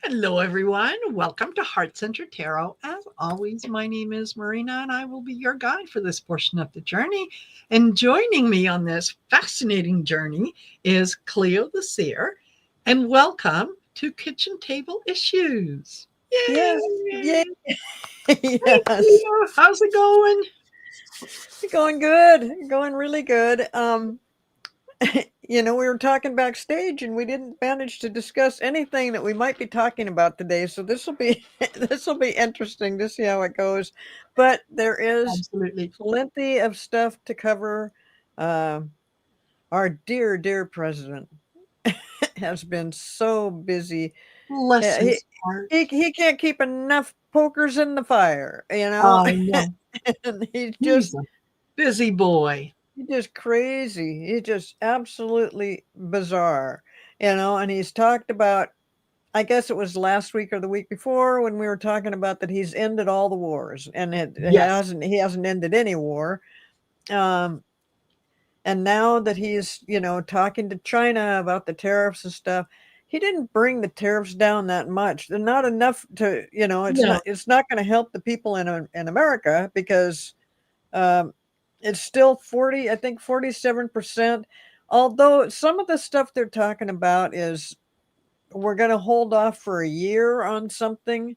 Hello, everyone. Welcome to Heart Center Tarot. As always, my name is Marina, and I will be your guide for this portion of the journey. And joining me on this fascinating journey is Cleo the Seer. And welcome to Kitchen Table Issues. Yes, Yay! yay, Hey, yes. Cleo, how's it going? Going good, going really good. We were talking backstage and we didn't manage to discuss anything that we might be talking about today. So this will be this will be interesting to see how it goes. But there is Absolutely. plenty of stuff to cover. Uh, our dear president has been so busy. Bless He, his heart. he can't keep enough pokers in the fire, I know. and He's a busy boy. he's just crazy. He's just absolutely bizarre, And he's talked about. I guess it was last week or the week before when we were talking about that he's ended all the wars, and Yes. he hasn't ended any war. Um, and now that he's talking to China about the tariffs and stuff, he didn't bring the tariffs down that much. They're not enough to No. it's not going to help the people in America because um, it's still 40, I think 47%. Although some of the stuff they're talking about is we're going to hold off for a year on something.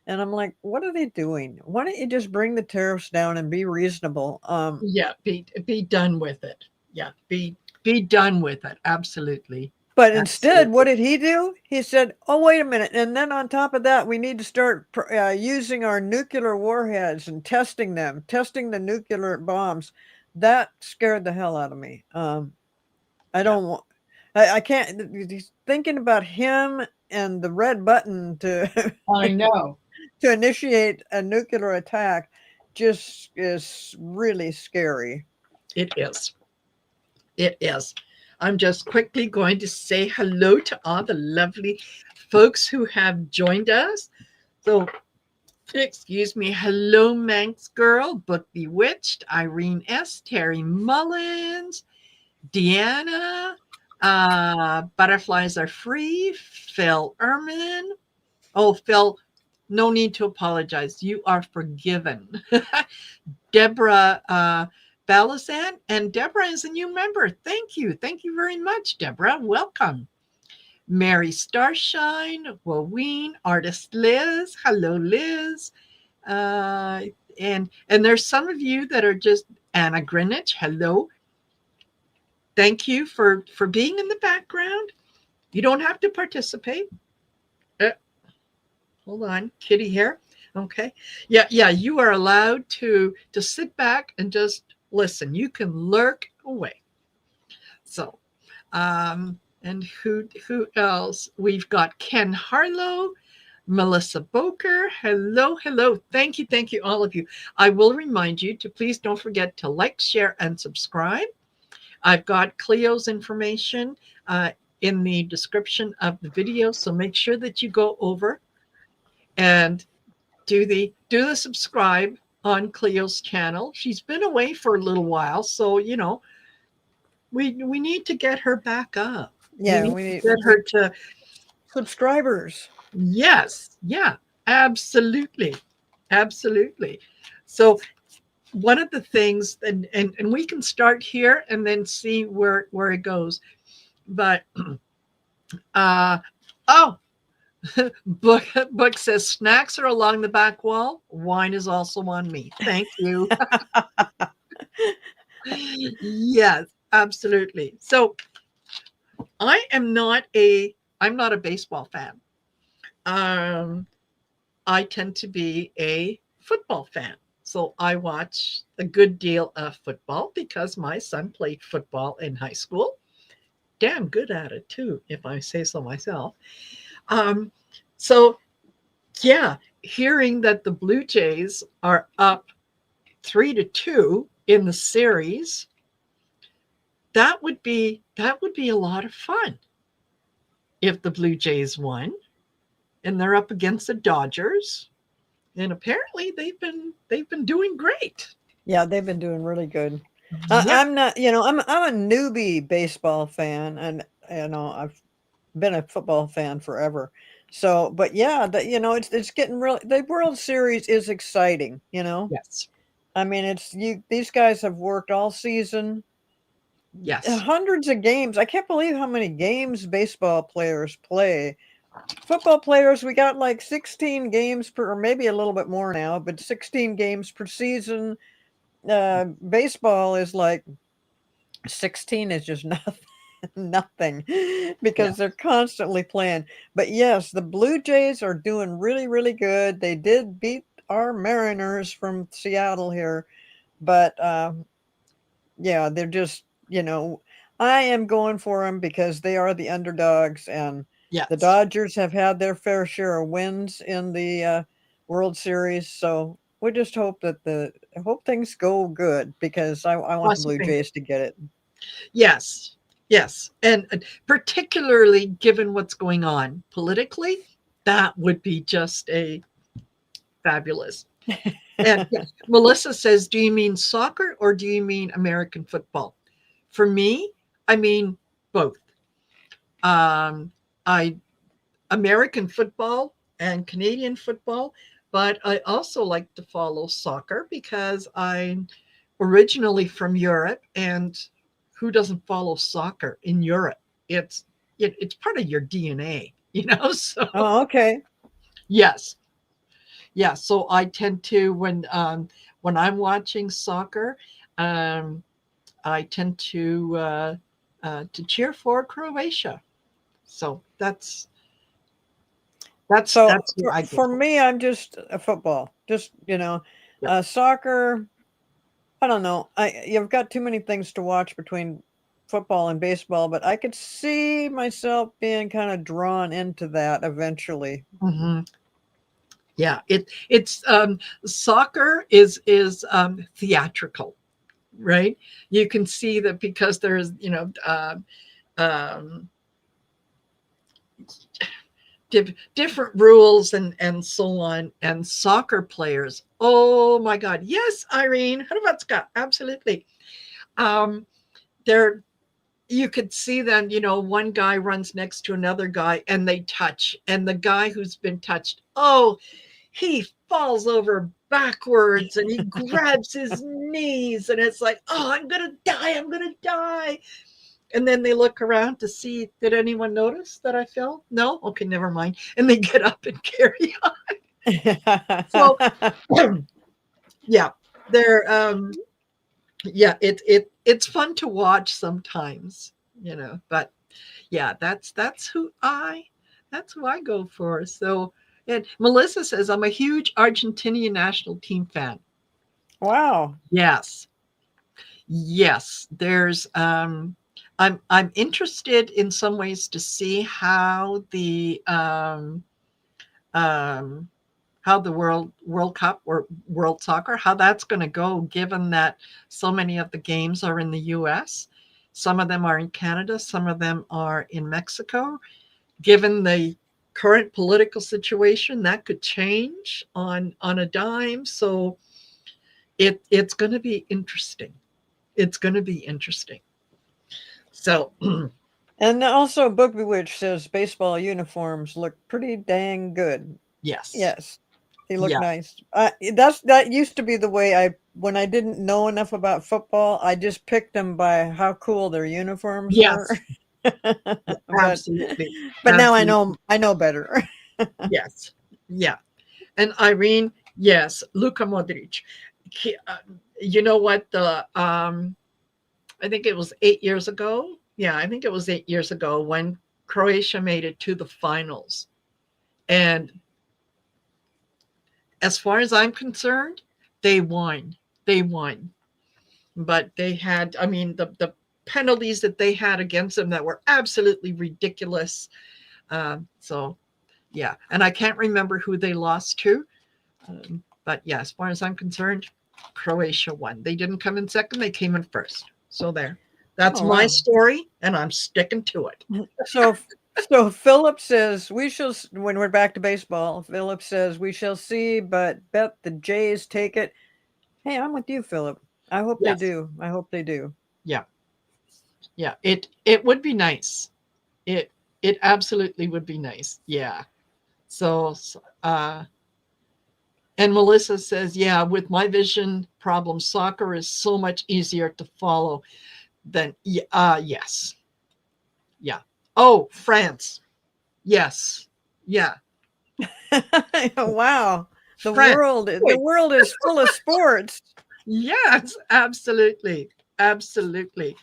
And I'm like, what are they doing? Why don't you just bring the tariffs down and be reasonable? Yeah, be done with it. Yeah, be done with it. Absolutely. But instead, what Absolutely. did he do? He said, "Oh, wait a minute. And then on top of that, we need to start using our nuclear warheads and testing the nuclear bombs." That scared the hell out of me. I Yeah, don't want, I can't, he's thinking about him and the red button to, I know. to initiate a nuclear attack just is really scary. It is. It is. I'm just quickly going to say hello to all the lovely folks who have joined us. So, excuse me. Hello, Manx Girl, Book Bewitched, Irene S., Terry Mullins, Deanna, Butterflies Are Free, Phil Erman. Oh, Phil, no need to apologize. You are forgiven. Deborah Balazan, and Deborah is a new member. Thank you. Thank you very much, Deborah. Welcome. Mary Starshine, Waween, Artist Liz. Hello, Liz. Uh, and there's some of you that are just Anna Greenwich. Hello. Thank you for being in the background. You don't have to participate. Uh, Hold on, kitty here. Okay. Yeah, you are allowed to sit back and just listen. You can lurk away. So, and who else? We've got Ken Harlow, Melissa Boker. Hello. Thank you, all of you. I will remind you to please don't forget to like, share, and subscribe. I've got Cleo's information in the description of the video, so make sure that you go over and do the subscribe on Cleo's channel. She's been away for a little while, so we need to get her back up. We Yeah, need to get we her to subscribers. yes, yeah, absolutely, absolutely. So one of the things, and we can start here and then see where it goes. But uh oh, book says snacks are along the back wall. Wine is also on me. Thank you. Yes, absolutely. So I'm not a baseball fan. Um, I tend to be a football fan. So I watch a good deal of football because my son played football in high school. Damn good at it too, if I say so myself. Um, so yeah, hearing that the Blue Jays are up 3-2 in the series, that would be a lot of fun if the Blue Jays won and they're up against the Dodgers. And apparently they've been doing great. Yeah, they've been doing really good. Yeah. I'm not, I'm a newbie baseball fan, and I've been a football fan forever. So, but yeah, it's getting real. The World Series is exciting. Yes. I mean, it's you. These guys have worked all season, Yes. hundreds of games. I can't believe how many games baseball players play. Football players, we got like 16 games per, or maybe a little bit more now, but 16 games per season. Baseball is like 16 is just nothing. Nothing Yeah. because they're constantly playing. But yes, the Blue Jays are doing really, really good. They did beat our Mariners from Seattle here, but yeah, they're just, I am going for them because they are the underdogs, and the Yes. Dodgers have had their fair share of wins in the World Series. So we just hope that I hope things go good because I want the Cross your Blue finger. Jays to get it. Yes. Yes. And particularly given what's going on politically, that would be just a fabulous. And yes, Melissa says, do you mean soccer or do you mean American football? For me, I mean both. Um, I American football and Canadian football, but I also like to follow soccer because I'm originally from Europe, and who doesn't follow soccer in Europe? It's it's part of your DNA, you know. So Oh, okay. yes, yeah. So I tend to when I'm watching soccer, um, I tend to cheer for Croatia. So So that's who I go for for. me, I'm just a football. Just Yeah. soccer. I don't know. You've got too many things to watch between football and baseball, but I could see myself being kind of drawn into that eventually. Hmm. Yeah, it's soccer is theatrical, right? You can see that because there's um, different rules and so on. And soccer players, oh my God, yes, Irene Hrvatska, absolutely. Um, they're you could see then, one guy runs next to another guy and they touch, and the guy who's been touched, oh, he falls over backwards and he grabs his knees, and it's like, oh, I'm gonna die. And then they look around to see, did anyone notice that I fell? No? Okay, never mind. And they get up and carry on. So yeah, they're yeah, it's fun to watch sometimes, but yeah, that's who I go for. So, and Melissa says, I'm a huge Argentinian national team fan. Wow. Yes. Yes. I'm interested in some ways to see um, how the World Cup or World Soccer, how that's going to go, given that so many of the games are in the U.S., some of them are in Canada, some of them are in Mexico. Given the current political situation, that could change on a dime. So it's going to be interesting. It's going to be interesting. So And also, Book Bewitched says baseball uniforms look pretty dang good. yes, Yes, they look yeah, nice. That used to be the way when I didn't know enough about football, I just picked them by how cool their uniforms were. yes, yeah, but absolutely, but now absolutely, I know better. yes, yeah. And Irene, yes, Luka Modric. You know what? I think it was 8 years ago. Yeah, I think it was 8 years ago when Croatia made it to the finals. And as far as I'm concerned, they won. They won. But they had, I mean, the penalties that they had against them that were absolutely ridiculous. So, yeah. And I can't remember who they lost to. But yeah, as far as I'm concerned, Croatia won. They didn't come in second, they came in first. So there. That's Oh my wow. story, and I'm sticking to it. So so Philip says we shall when we're back to baseball. Philip says we shall see, but bet the Jays take it. Hey, I'm with you, Philip. I hope they Yes. do. I hope they do. Yeah. Yeah. It would be nice. It It absolutely would be nice. Yeah. So, and Melissa says, yeah, with my vision problem, soccer is so much easier to follow than, yes. Yeah. Oh, France. Yes. Yeah. Wow. France. The world is full of sports. Yes, absolutely. Absolutely.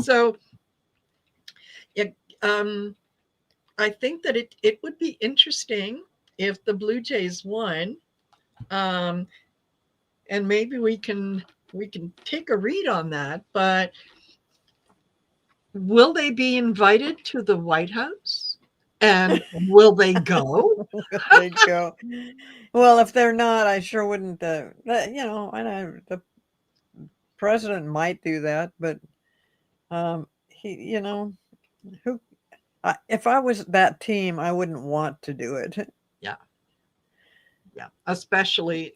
So it, I think that it would be interesting if the Blue Jays won. Um, and maybe we can take a read on that, but will they be invited to the White House? And will they go? They go. Well, if they're not, I sure wouldn't. The president might do that, but he, who? If I was that team, I wouldn't want to do it. Yeah, yeah. Especially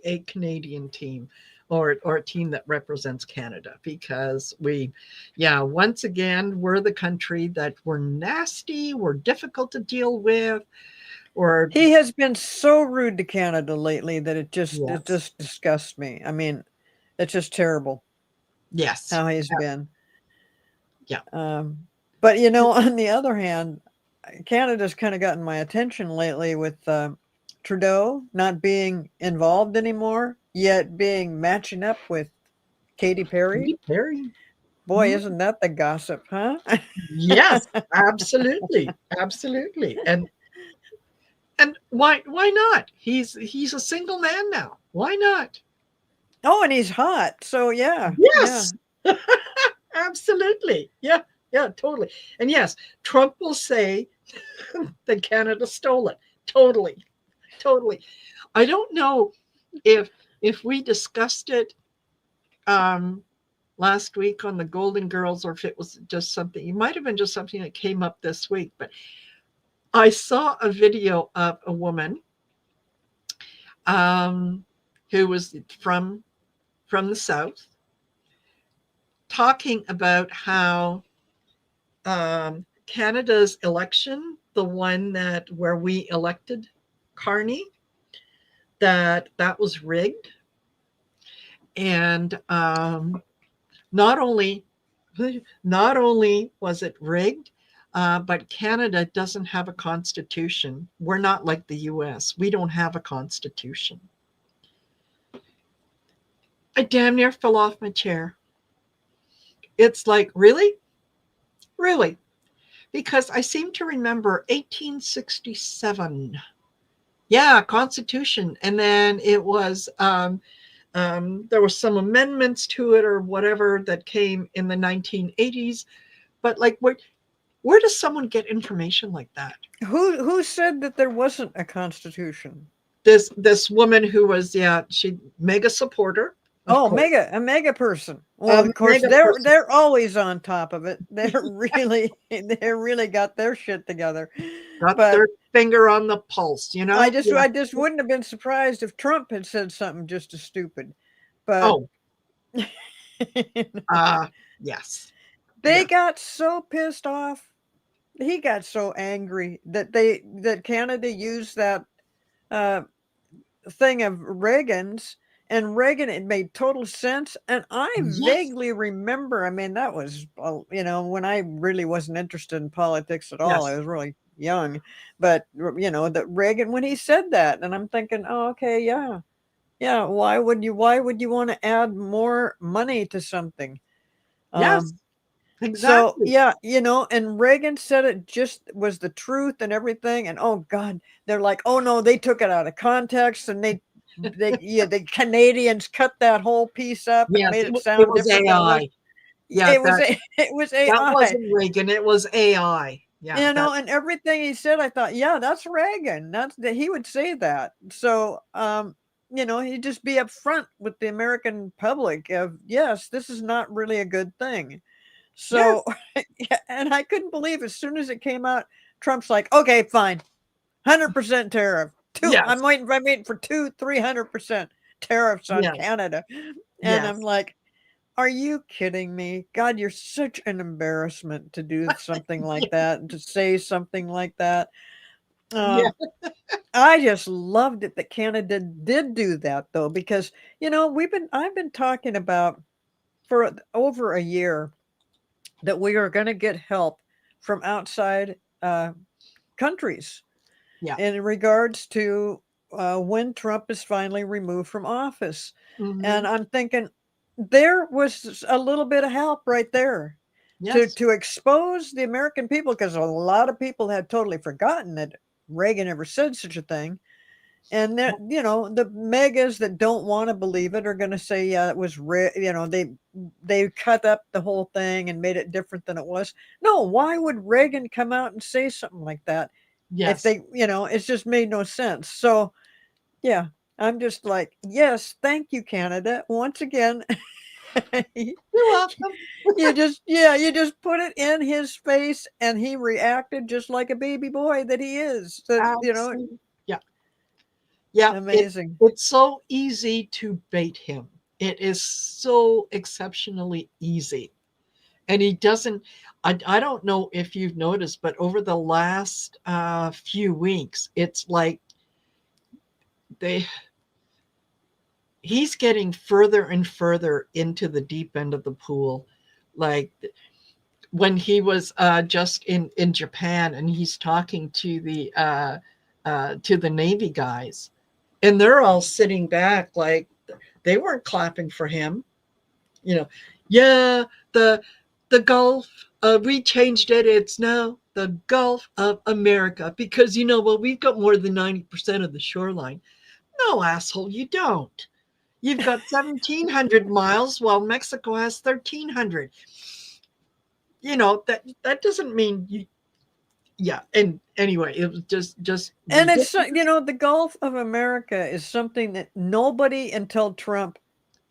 a Canadian team or a team that represents Canada because yeah, once again, we're the country that we're nasty, we're difficult to deal with, or He has been so rude to Canada lately that it yes, just disgusts me. I mean, it's just terrible yes, how he's been. yeah, Um, but on the other hand, Canada's kind of gotten my attention lately with Trudeau not being involved anymore, yet being matching up with Katy Perry. Katy Perry. Boy, Mhm. isn't that the gossip, huh? Yes, absolutely, absolutely, and why not? He's a single man now. Why not? Oh, and he's hot. So yeah, yeah. Yes, absolutely. Yeah, yeah, totally. And yes, Trump will say that Canada stole it. Totally, totally. I don't know if we discussed it um, last week on the Golden Girls, or if it was just something. It might have been just something that came up this week. But I saw a video of a woman um, who was from the South talking about how Canada's election, the one that where we elected Carney, that was rigged, and not only not only was it rigged, but Canada doesn't have a constitution. We're not like the U.S. We don't have a constitution. I damn near fell off my chair. It's like, really, really, because I seem to remember 1867. Yeah, Constitution, and then it was there were some amendments to it or whatever that came in the 1980s. But like, where does someone get information like that? Who said that there wasn't a constitution? This woman who was, yeah, she mega supporter, of Oh, course, a mega person. Well, a of course mega person, they're always on top of it. They really got their shit together. got But their finger on the pulse, you know. Yeah. I just wouldn't have been surprised if Trump had said something just as stupid. But Oh, you know, yes, they yeah, got so pissed off. He got so angry that Canada used that uh, thing of Reagan's, and Reagan, it made total sense. And I yes, vaguely remember, I mean, that was, when I really wasn't interested in politics at all. I yes, was really young, but that Reagan, when he said that, and I'm thinking, oh, okay, yeah, yeah. Why would you want to add more money to something? yes, Um, so exactly. yeah, and Reagan said it just was the truth and everything. And oh God, they're like, oh no, they took it out of context and the Canadians cut that whole piece up and Yes, made it it sound was different than it was. AI. Yeah, It was that AI, wasn't Reagan. It was AI. Yeah, that and everything he said, I thought, yeah, that's Reagan. That's that he would say that. So he'd just be upfront with the American public of yes, this is not really a good thing. yes, So, yeah, and I couldn't believe as soon as it came out, Trump's like, okay, fine, 100% tariff. yes, I'm waiting for 300% tariffs on yes, Canada. And I'm yes, like, Are you kidding me? God, you're such an embarrassment to do something like that and to say something like that. Yeah. Um, I just loved it that Canada did do that though, because I've been talking about for over a year that we are going to get help from outside countries Yeah. in regards to when Trump is finally removed from office. Hmm. And I'm thinking there was a little bit of help right there to Yes. expose the American people, because a lot of people had totally forgotten that Reagan ever said such a thing. And that, the megas that don't want to believe it are going to say, yeah, it was they cut up the whole thing and made it different than it was. No, why would Reagan come out and say something like that? If Yes. it's just made no sense. So yeah, I'm just like, yes, thank you, Canada. Once again, you You're welcome. you just put it in his face and he reacted just like a baby boy that he is. That, Absolutely. Yeah. Yeah. amazing. It's so easy to bait him. It is so exceptionally easy. And he doesn't, I don't know if you've noticed, but over the last few weeks, it's like they he's getting further and further into the deep end of the pool. Like when he was just in Japan and he's talking to the Navy guys, and they're all sitting back like they weren't clapping for him. You know, yeah, the Gulf, we changed it. It's now the Gulf of America because well, we've got more than 90% of the shoreline. No, asshole, you don't. You've got 1,700 miles while Mexico has 1,300. That doesn't mean you. Yeah, and anyway, it was just And it's ridiculous. the Gulf of America is something that nobody until Trump,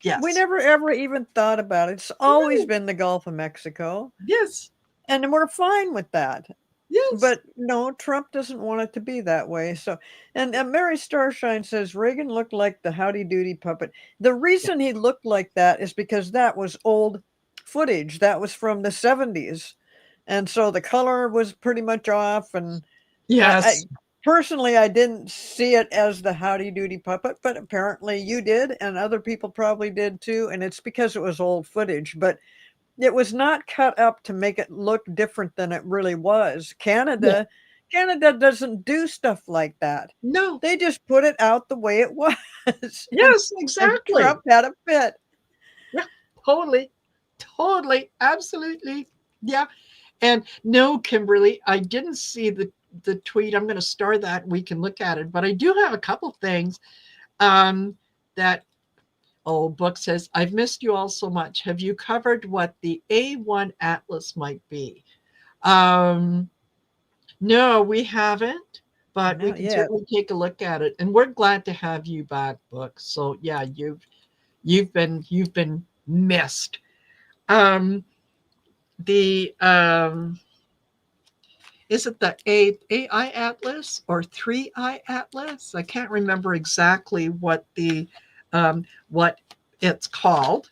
we Yes, never ever even thought about. It's always no, been the Gulf of Mexico, yes, and we're fine with that. yes, But no, Trump doesn't want it to be that way. So, and Mary Starshine says Reagan looked like the Howdy Doody puppet. The yeah, reason he looked like that is because that was old footage. That was from the 70s. And so the color was pretty much off. And I yes, personally, I didn't see it as the Howdy Doody puppet, but apparently you did, and other people probably did too. And it's because it was old footage. But it was not cut up to make it look different than it really was. yeah, Canada doesn't do stuff like that. no, They just put it out the way it was. and yes, and exactly. Trump had a fit. Yeah, totally, totally, absolutely. Yeah, and no, Kimberly, I didn't see the tweet. I'm going to star that. We can look at it, but I do have a couple things um, that book says, I've missed you all so much. Have you covered what the A1 Atlas might be? Um, no, we haven't, but we Not can yet. certainly take a look at it. And we're glad to have you back, Book. So yeah, you've been missed. Um, the is it the AI Atlas or 3I Atlas? I can't remember exactly what it's called.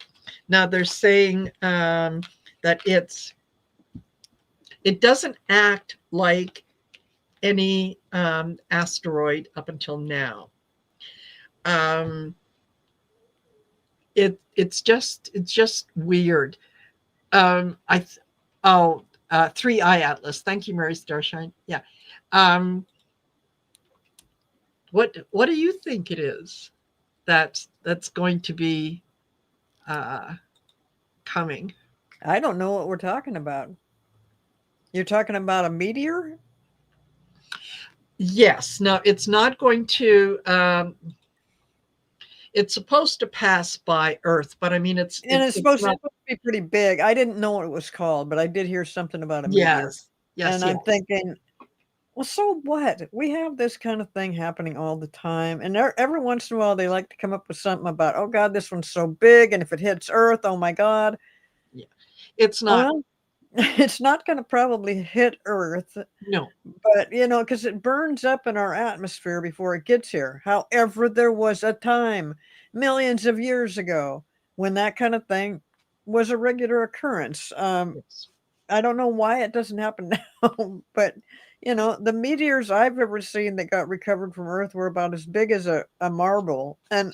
Now they're saying that it doesn't act like any asteroid up until now. Um, it's just weird. I oh 3I Atlas. Thank you, Mary Starshine. Yeah. Um, what do you think it is that's going to be uh, coming? I don't know what we're talking about. You're talking about a meteor? Yes. No, it's not going to. It's supposed to pass by Earth, but I mean, And it's it's supposed not. to be pretty big. I didn't know what it was called, but I did hear something about a meteor. Yes. Yes. And I'm Yes. thinking, well, so what? We have this kind of thing happening all the time. And every once in a while, they like to come up with something about, oh, God, this one's so big. And if it hits Earth, oh, my God. Yeah. It's not. Well, it's not going to probably hit Earth, No. but, because it burns up in our atmosphere before it gets here. However, there was a time millions of years ago when that kind of thing was a regular occurrence. Yes. I don't know why it doesn't happen now, but the meteors I've ever seen that got recovered from Earth were about as big as a marble, and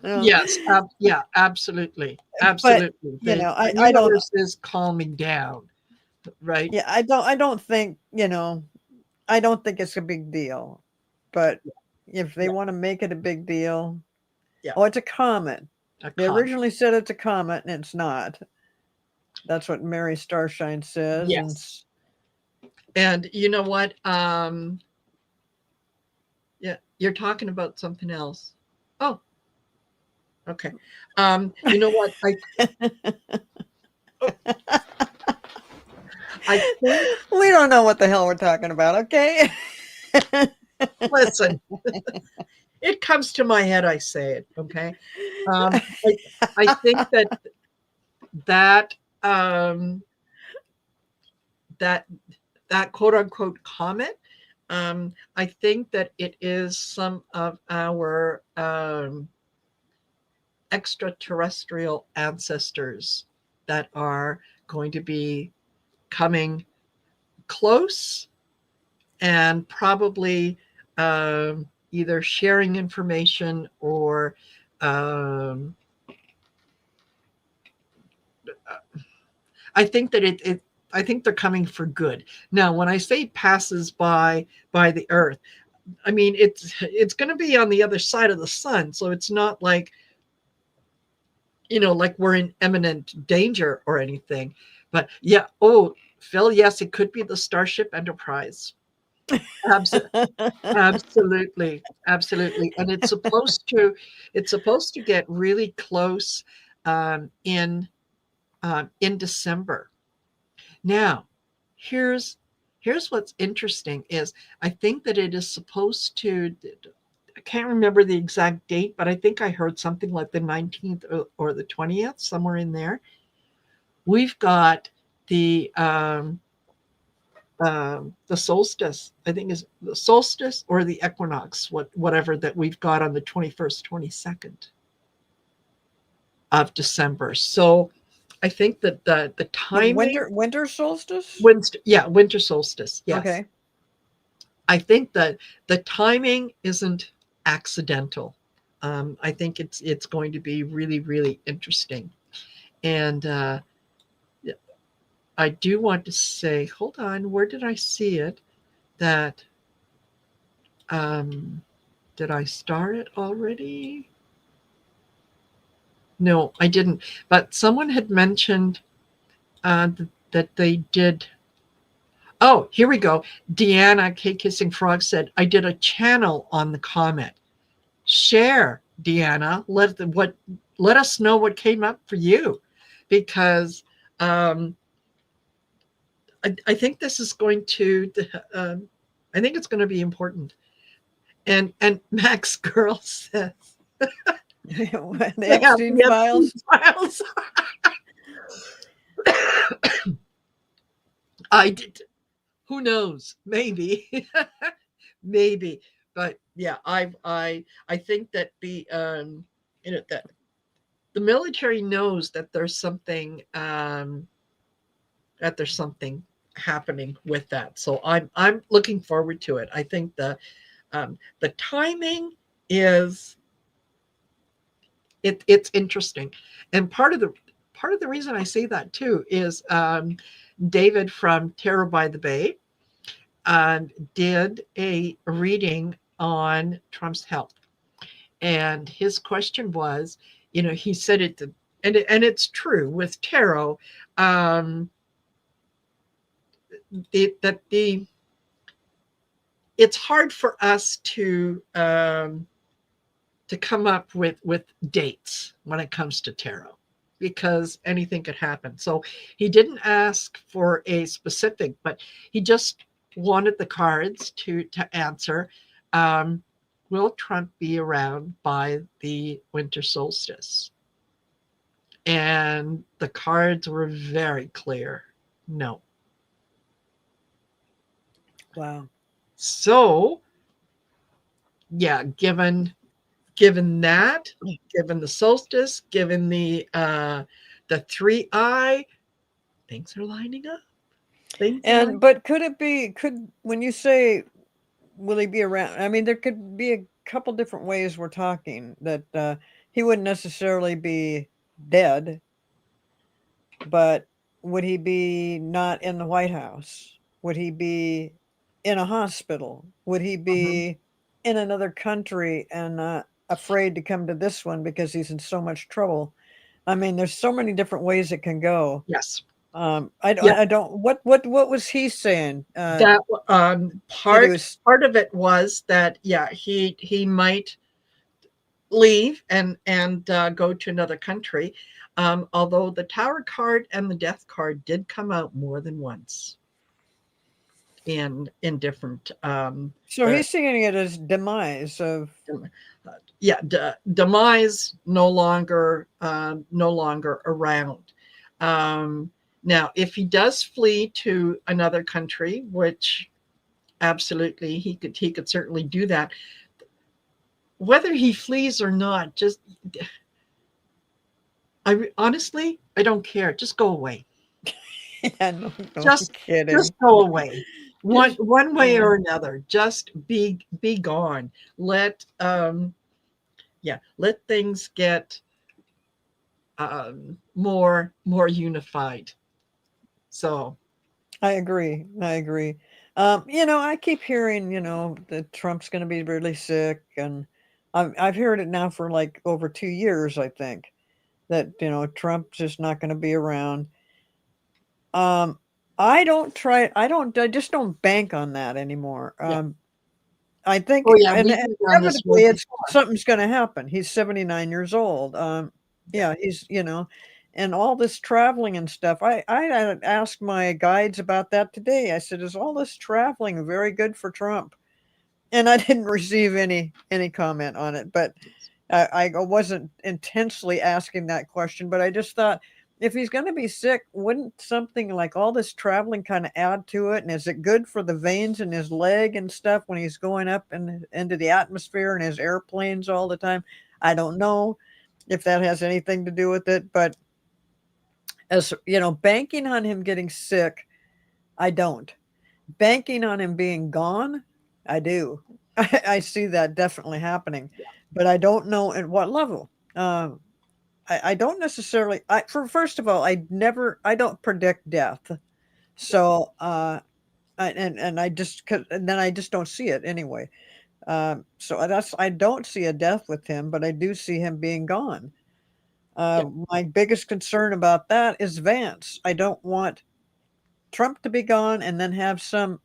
Yes, yeah, absolutely, but absolutely. The I don't. universe is calming down, right? Yeah, I don't think I don't think it's a big deal, but if they Yeah, want to make it a big deal, yeah, oh, it's a comet. a They calm. originally said it's a comet, and it's not. That's what Mary Starshine says, and Yes, and you know what? Yeah, you're talking about something else. Oh, okay. You know what? Oh, I think. we don't know what the hell we're talking about. Okay. Listen, it comes to my head. I say it. Okay. Um, I I think that um, that that quote unquote comet. I think that it is some of our extraterrestrial ancestors that are going to be coming close and probably either sharing information or um, I think that I think they're coming for good. Now, when I say passes by the Earth, I mean it's going to be on the other side of the sun, so it's not like like we're in imminent danger or anything. But yeah, oh, Phil, yes, it could be the Starship Enterprise. Absolutely. Absolutely, absolutely, and it's supposed to get really close in December. Now, here's here's what's interesting is I think that it is supposed to. I can't remember the exact date, but I think I heard something like the 19th or the 20th, somewhere in there. We've got the the solstice. I think is the solstice or the equinox, whatever that we've got on the 21st, 22nd of December. So I think that the The timing, winter solstice. winter solstice, yes. Okay. I think that the timing isn't accidental. I think it's going to be really, really interesting. And I do want to say, hold on, where did I see it? That um, did I start it already? No, I didn't. But someone had mentioned that they did. Oh, here we go. Deanna K Kissing Frog said, "I did a channel on the comment. Share, Deanna. Let us know what came up for you, because um, I think this is going to. I think it's going to be important." And Max Girl says The they have Epstein the Epstein files. files. I did. Who knows? Maybe, maybe. But yeah, I think that that the military knows that there's something happening with that. So I'm looking forward to it. I think the timing is it's interesting, and part of the reason I say that too is David from Terror by the Bay did a reading on Trump's health, and his question was, he said and it's true with tarot, um, that it's hard for us to come up with dates when it comes to tarot, because anything could happen. So he didn't ask for a specific, but he just wanted the cards to answer. Um, will Trump be around by the winter solstice? And the cards were very clear. No. Wow. So yeah, given that, given the solstice, given The three eye, things are lining up. Things are And lining. but could it be, could, when you say will he be around, I mean there could be a couple different ways we're talking that he wouldn't necessarily be dead, but would he be not in the White House? Would he be in a hospital? Would he Mhm. be in another country and afraid to come to this one because he's in so much trouble? I mean, there's so many different ways it can go. Yes. Yeah. I don't. What was he saying? That That he was. part of it was that, yeah, he might leave and go to another country. Although the Tower card and the Death card did come out more than once in different So uh, he's seeing it as demise of. yeah, demise, no longer around. Um, Now, if he does flee to another country, which absolutely he could certainly do that. Whether he flees or not, just honestly, I don't care. Just go away. Yeah, no, no Just kidding. just go away. One Just one way yeah. or another. Just be gone. Let yeah, let things get more unified. So I agree. I agree. I keep hearing, that Trump's going to be really sick, and I've heard it now for like over 2 years. I think that Trump's just not going to be around. Um, I don't try. I don't. I just don't bank on that anymore. yeah. I think, Oh yeah, and we've been down this road inevitably, it's before. something's going to happen. He's 79 years old. Yeah. Yeah, he's and all this traveling and stuff. I had asked my guides about that today. I said, "Is all this traveling very good for Trump?" And I didn't receive any comment on it, but I wasn't intensely asking that question, but I just thought if he's going to be sick, wouldn't something like all this traveling kind of add to it? And is it good for the veins in his leg and stuff when he's going up into the atmosphere in his airplanes all the time? I don't know if that has anything to do with it, but as banking on him getting sick, I don't. Banking on him being gone, I do. I see that definitely happening, but I don't know at what level. Um, I don't necessarily. First of all, I don't predict death. So, and I just, and then I just don't see it anyway. So I don't see a death with him, but I do see him being gone. Yeah. My biggest concern about that is Vance. I don't want Trump to be gone and then have some.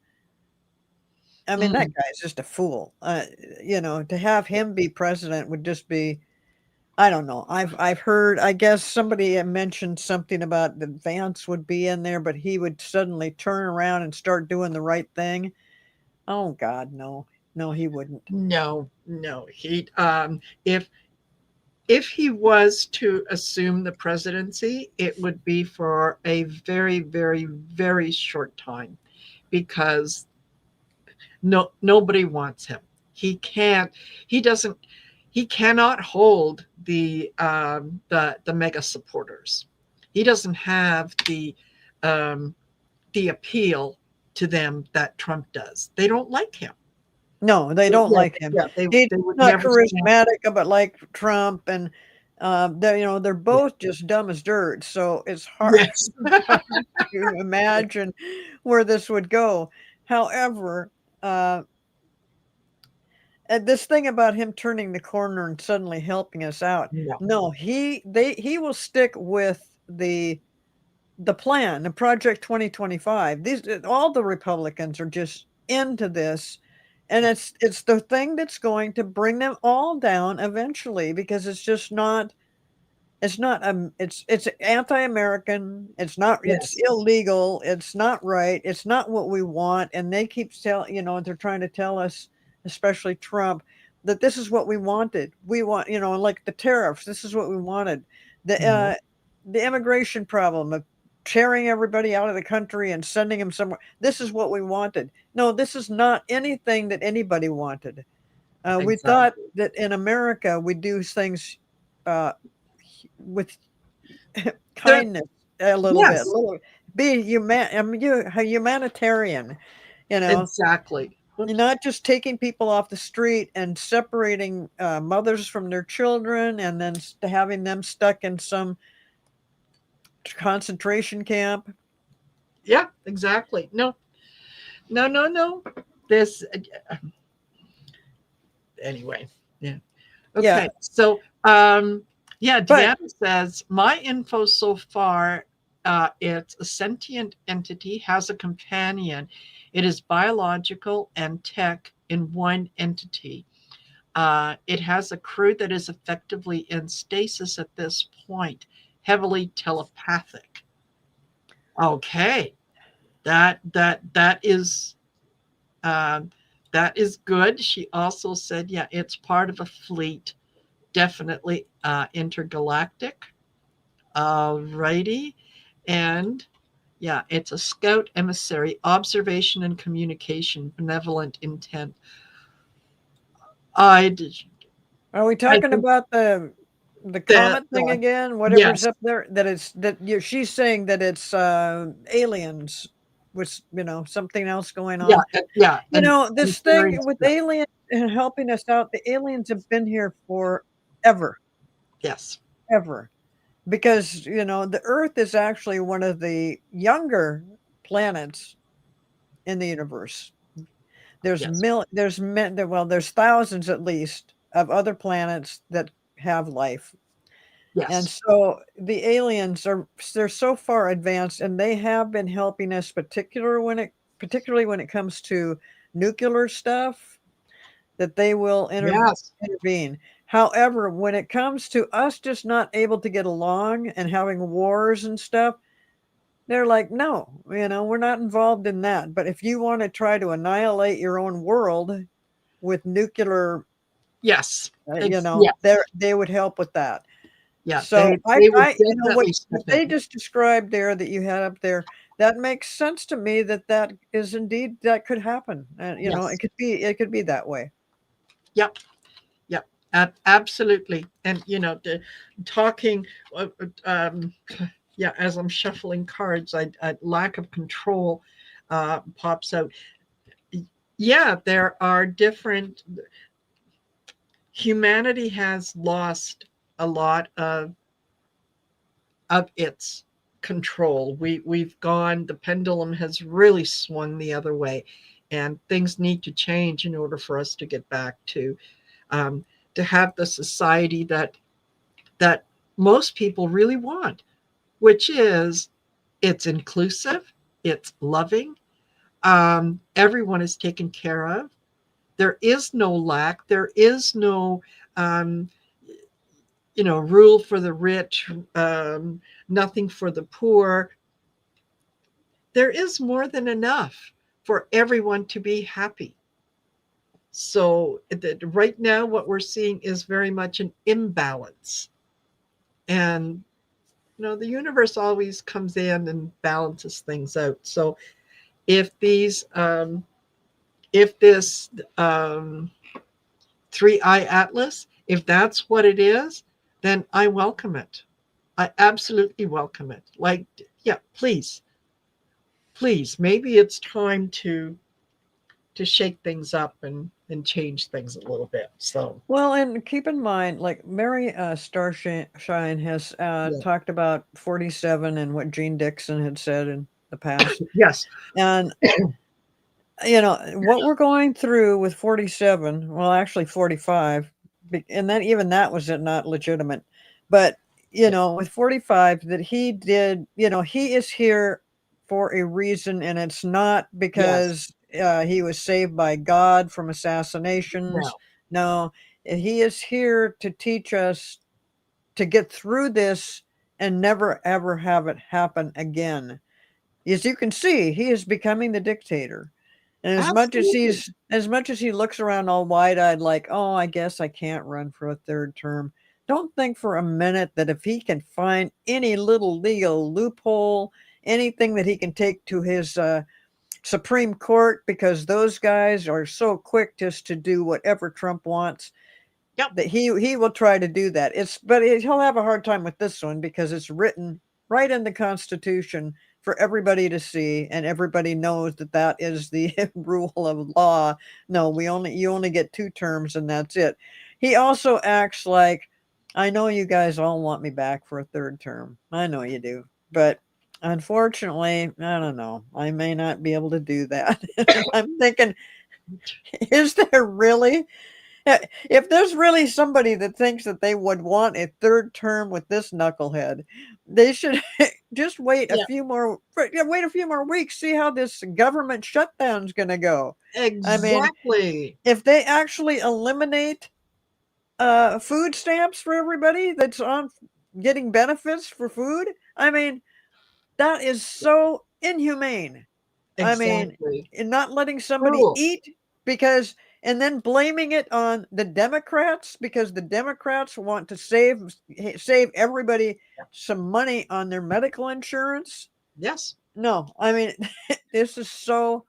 I mean, that Mm, guy's just a fool. To have him be president would just be. I don't know. I've heard. I guess somebody had mentioned something about that Vance would be in there, but he would suddenly turn around and start doing the right thing. Oh God, no, no, he wouldn't. no, no. He if he was to assume the presidency, it would be for a very, very, very short time because nobody wants him. He can't. He doesn't. He cannot hold the mega supporters. He doesn't have um, the appeal to them that Trump does. They don't like him. No, they don't Yeah, like him. yeah. He's They would not never stand. charismatic, but like Trump, and they're Yeah. both just dumb as dirt. So it's hard, Yes. hard to imagine where this would go. However, uh, and this thing about him turning the corner and suddenly helping us out, No. no, he will stick with the plan, the Project 2025. These all the Republicans are just into this, and Yeah. it's the thing that's going to bring them all down eventually because it's anti-American, it's Yes. illegal, it's not right, it's not what we want, and they keep they're trying to tell us, especially Trump, that this is what we wanted. We want, like the tariffs, this is what we wanted. The Mhm. the immigration problem of tearing everybody out of the country and sending them somewhere. This is what we wanted. No, this is not anything that anybody wanted. We thought Exactly. that in America we do things uh, with There, kindness a little bit, yes, little be a humanitarian, you know. exactly. You're Oops. not just taking people off the street and separating mothers from their children and then having them stuck in some concentration camp. Yeah, exactly. No, no, no, no. This, anyway. Yeah. Yeah, Okay. So, yeah, but Deanna says my info so far, it's a sentient entity, has a companion. It is biological and tech in one entity. It has a crew that is effectively in stasis at this point, heavily telepathic. Okay, that is um, that is good. She also said, yeah, it's part of a fleet, definitely intergalactic. Alrighty, and yeah, it's a scout emissary, observation and communication, benevolent intent. I did. are we I talking think about the that comet thing again? Whatever's yes, up there, that it's that she's saying that it's aliens with something else going yeah, on. yeah, and This thing theories, with yeah, aliens and helping us out, the aliens have been here forever, yes, ever. Because, the Earth is actually one of the younger planets in the universe. yes, There's thousands at least of other planets that have life. And yes, so the aliens they're so far advanced and they have been helping us particularly when it comes to nuclear stuff, that they will yes, intervene. However, when it comes to us just not able to get along and having wars and stuff, they're like, no, we're not involved in that. But if you want to try to annihilate your own world with nuclear, yes, they yes, they would help with that. yeah. So They would what definitely step they in. just described there that you had up there, that makes sense to me, that is indeed that could happen. And Yes, it could be that way. yep, yep, absolutely. And talking, yeah, as I'm shuffling cards, I lack of control pops out. Yeah, there are different. Humanity has lost a lot of its control. We've gone. The pendulum has really swung the other way, and things need to change in order for us to get back um, to have the society that most people really want, which is it's inclusive, it's loving, everyone is taken care of. There is no lack. There is no um, rule for the rich, nothing for the poor. There is more than enough for everyone to be happy. So right now, what we're seeing is very much an imbalance, and the universe always comes in and balances things out. So if this three eye atlas, if that's what it is, then I welcome it. I absolutely welcome it. Like, yeah, please, please, maybe it's time to shake things up and change things a little bit. So Well, and keep in mind, like Mary Starshine has yeah, talked about 47 and what Gene Dixon had said in the past. yes, And, what we're going through with 47, well, actually 45, and then even that was not legitimate. But, yeah, with 45, that he did, he is here for a reason, and it's not yes, because he was saved by God from assassinations. no, No, he is here to teach us to get through this and never ever have it happen again. As you can see, he is becoming the dictator. And absolutely, as much as he looks around all wide-eyed like, "Oh, I guess I can't run for a third term." Don't think for a minute that if he can find any little legal loophole, anything that he can take to his Supreme Court, because those guys are so quick just to do whatever Trump wants, yep, that he will try to do that. He'll have a hard time with this one because it's written. right in the Constitution for everybody to see, and everybody knows that that is the rule of law. No, we only you only get 2 terms, and that's it. He also acts like, I know you guys all want me back for a third term. I know you do, but unfortunately, I don't know. I may not be able to do that. I'm thinking, is there really? If there's really somebody that thinks that they would want a third term with this knucklehead, they should just Yeah, wait a few more weeks, see how this government shutdown's going to go. I mean, exactly. if they actually eliminate food stamps for everybody that's on getting benefits for food, I mean, that is so inhumane. I mean, Exactly. in not letting somebody Cruel. eat because, and then blaming it on the Democrats because the Democrats want to save everybody some money on their medical insurance. Yes. No, I mean, this is so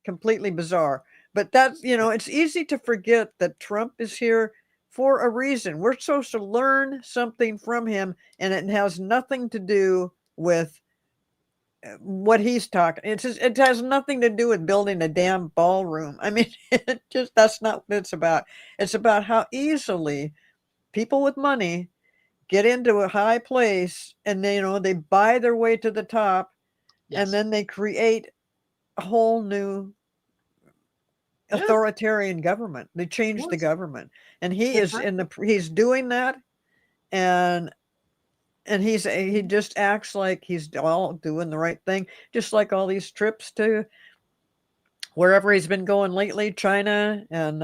completely bizarre. But that's, it's easy to forget that Trump is here for a reason. We're supposed to learn something from him, and it has nothing to do with what he's talking. It has nothing to do with building a damn ballroom. I mean, that's not what it's about. It's about how easily people with money get into a high place, and they buy their way to the top, and Yes. then they create a whole new Yeah. authoritarian government. They change the Yes. government, and he is in Exactly. the he's doing that, and he just acts like he's all doing the right thing, just like all these trips to wherever he's been going lately, China and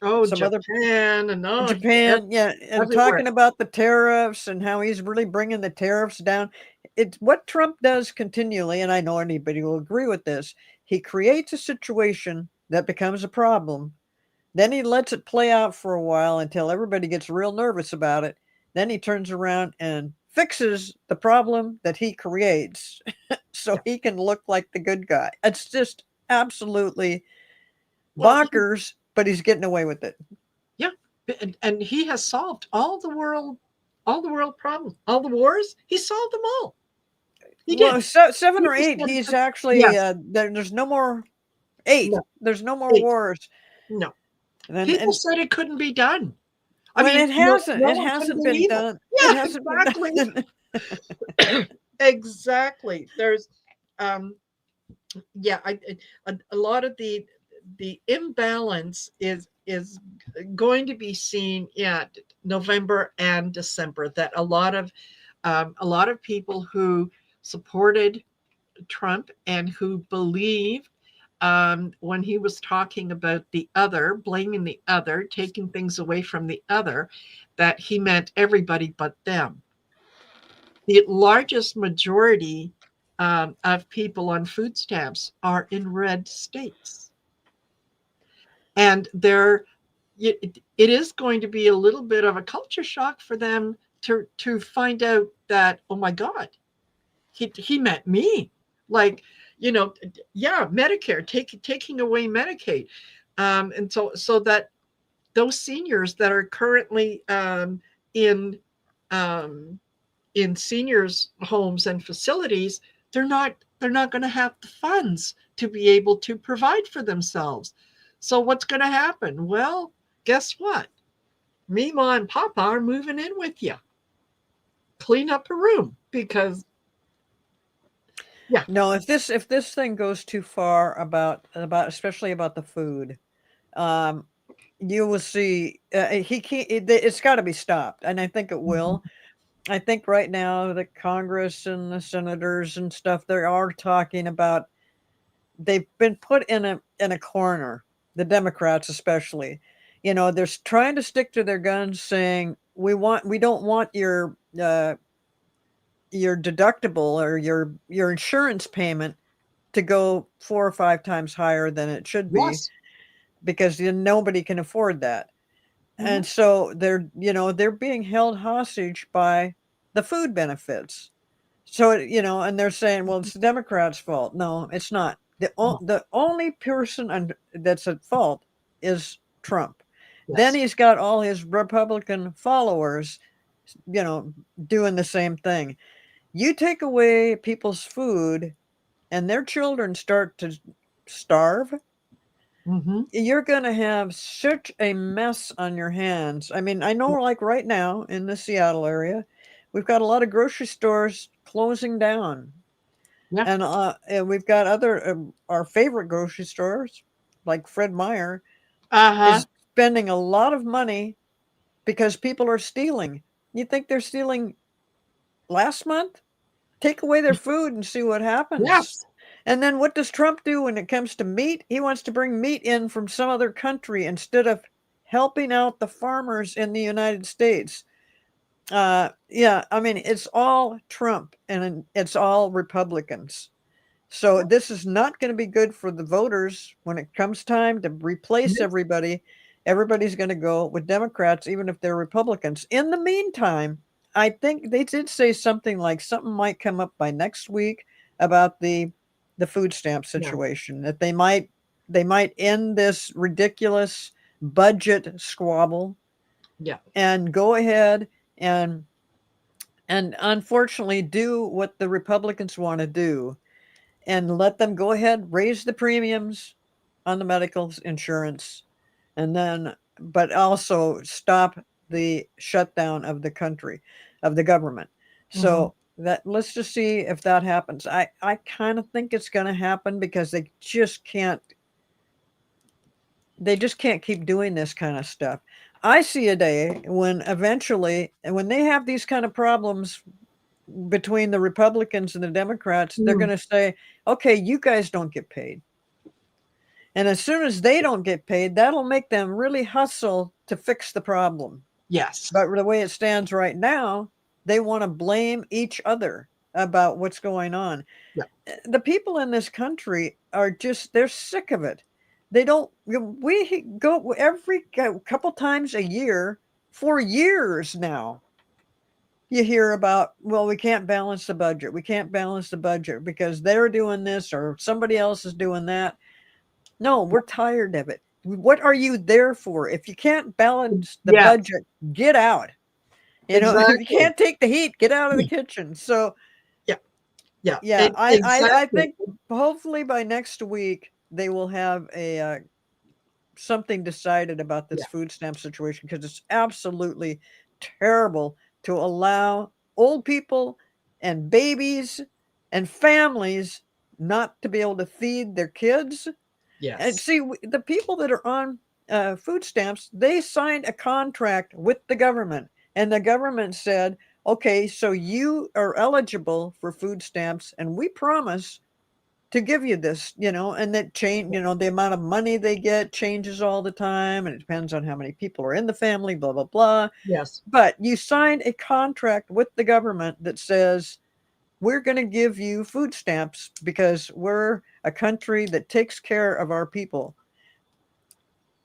Oh, some other Japan and oh, Japan, yeah, and everywhere. talking about the tariffs and how he's really bringing the tariffs down. It's what Trump does continually, and I know anybody will agree with this. He creates a situation that becomes a problem. Then he lets it play out for a while until everybody gets real nervous about it. Then he turns around and fixes the problem that he creates so Yeah. he can look like the good guy. It's just absolutely Well, bonkers, but he's getting away with it. yeah, and he has solved all the world problems, all the wars. He solved them all. He Well, did. 7 or People 8, said it he's could. actually, Yes. there's no more 8. No. There's no more 8. wars. No. People And said it couldn't be done. I when mean, it no, hasn't, no it one can hasn't been believe it. done. It Yeah, hasn't been exactly. done. Exactly. There's um yeah, a lot of the imbalance is going to be seen in November and December, that a lot of people who supported Trump and who believed, when he was talking about the other, blaming the other, taking things away from the other, that he meant everybody but them. The largest majority of people on food stamps are in red states. And it is going to be a little bit of a culture shock for them to find out that, oh my God, he meant me. Like, you know, yeah, Medicare, taking away Medicaid. And so that those seniors that are currently in um, in seniors homes and facilities, they're not going to have the funds to be able to provide for themselves. So what's going to happen? Well, guess what? Mima and Papa are moving in with you. Clean up a room because, yeah. No, if this thing goes too far about especially about the food, um, you will see he can't. It's got to be stopped, and I think it will. I think right now the Congress and the senators and stuff, they are talking about, they've been put in a corner, the Democrats especially. They're trying to stick to their guns, saying we don't want your deductible or your insurance payment to go 4 or 5 times higher than it should be, Yes. because then nobody can afford that. Mm-hmm. And so they're being held hostage by the food benefits. So and they're saying, well, it's the Democrats' fault. No, it's not. No. The only person that's at fault is Trump. Then Yes. he's got all his Republican followers, you know, doing the same thing. You take away people's food and their children start to starve, Mm-hmm. you're going to have such a mess on your hands. I mean, I know like right now in the Seattle area, we've got a lot of grocery stores closing down. Yeah. And we've got other our favorite grocery stores like Fred Meyer Uh-huh. is spending a lot of money because people are stealing. You think they're stealing last month? Take away their food and see what happens. Yes. And then what does Trump do when it comes to meat? He wants to bring meat in from some other country instead of helping out the farmers in the United States. Yeah, I mean, it's all Trump and it's all Republicans. So this is not going to be good for the voters when it comes time to replace Yes. everybody. Everybody's going to go with Democrats, even if they're Republicans. In the meantime, I think they did say something like something might come up by next week about the food stamp Yeah. situation, that they might end this ridiculous budget squabble Yeah. and go ahead and unfortunately do what the Republicans want to do and let them go ahead raise the premiums on the medical insurance, and then but also stop the shutdown of the country, of the government. Mm-hmm. So that, let's just see if that happens. I kind of think it's going to happen because they just can't keep doing this kind of stuff. I see a day when eventually, when they have these kind of problems between the Republicans and the Democrats, they're Mm. going to say, okay, you guys don't get paid. And as soon as they don't get paid, that'll make them really hustle to fix the problem. Yes. But the way it stands right now, they want to blame each other about what's going on. Yeah. The people in this country are just, they're sick of it. They don't, we go every couple times a year for years now. You hear about, well, we can't balance the budget. We can't balance the budget because they're doing this or somebody else is doing that. No, we're tired of it. What are you there for? If you can't balance the Yes. budget, get out. If you Exactly. can't take the heat, get out of the kitchen. So Yeah. Yeah. yeah, I Exactly. think hopefully by next week they will have a something decided about this Yeah. food stamp situation because it's absolutely terrible to allow old people and babies and families not to be able to feed their kids. And Yes. see, the people that are on food stamps, they signed a contract with the government, and the government said, "Okay, so you are eligible for food stamps, and we promise to give you this." And that change, the amount of money they get changes all the time, and it depends on how many people are in the family, blah blah blah. Yes. But you signed a contract with the government that says we're going to give you food stamps because we're a country that takes care of our people.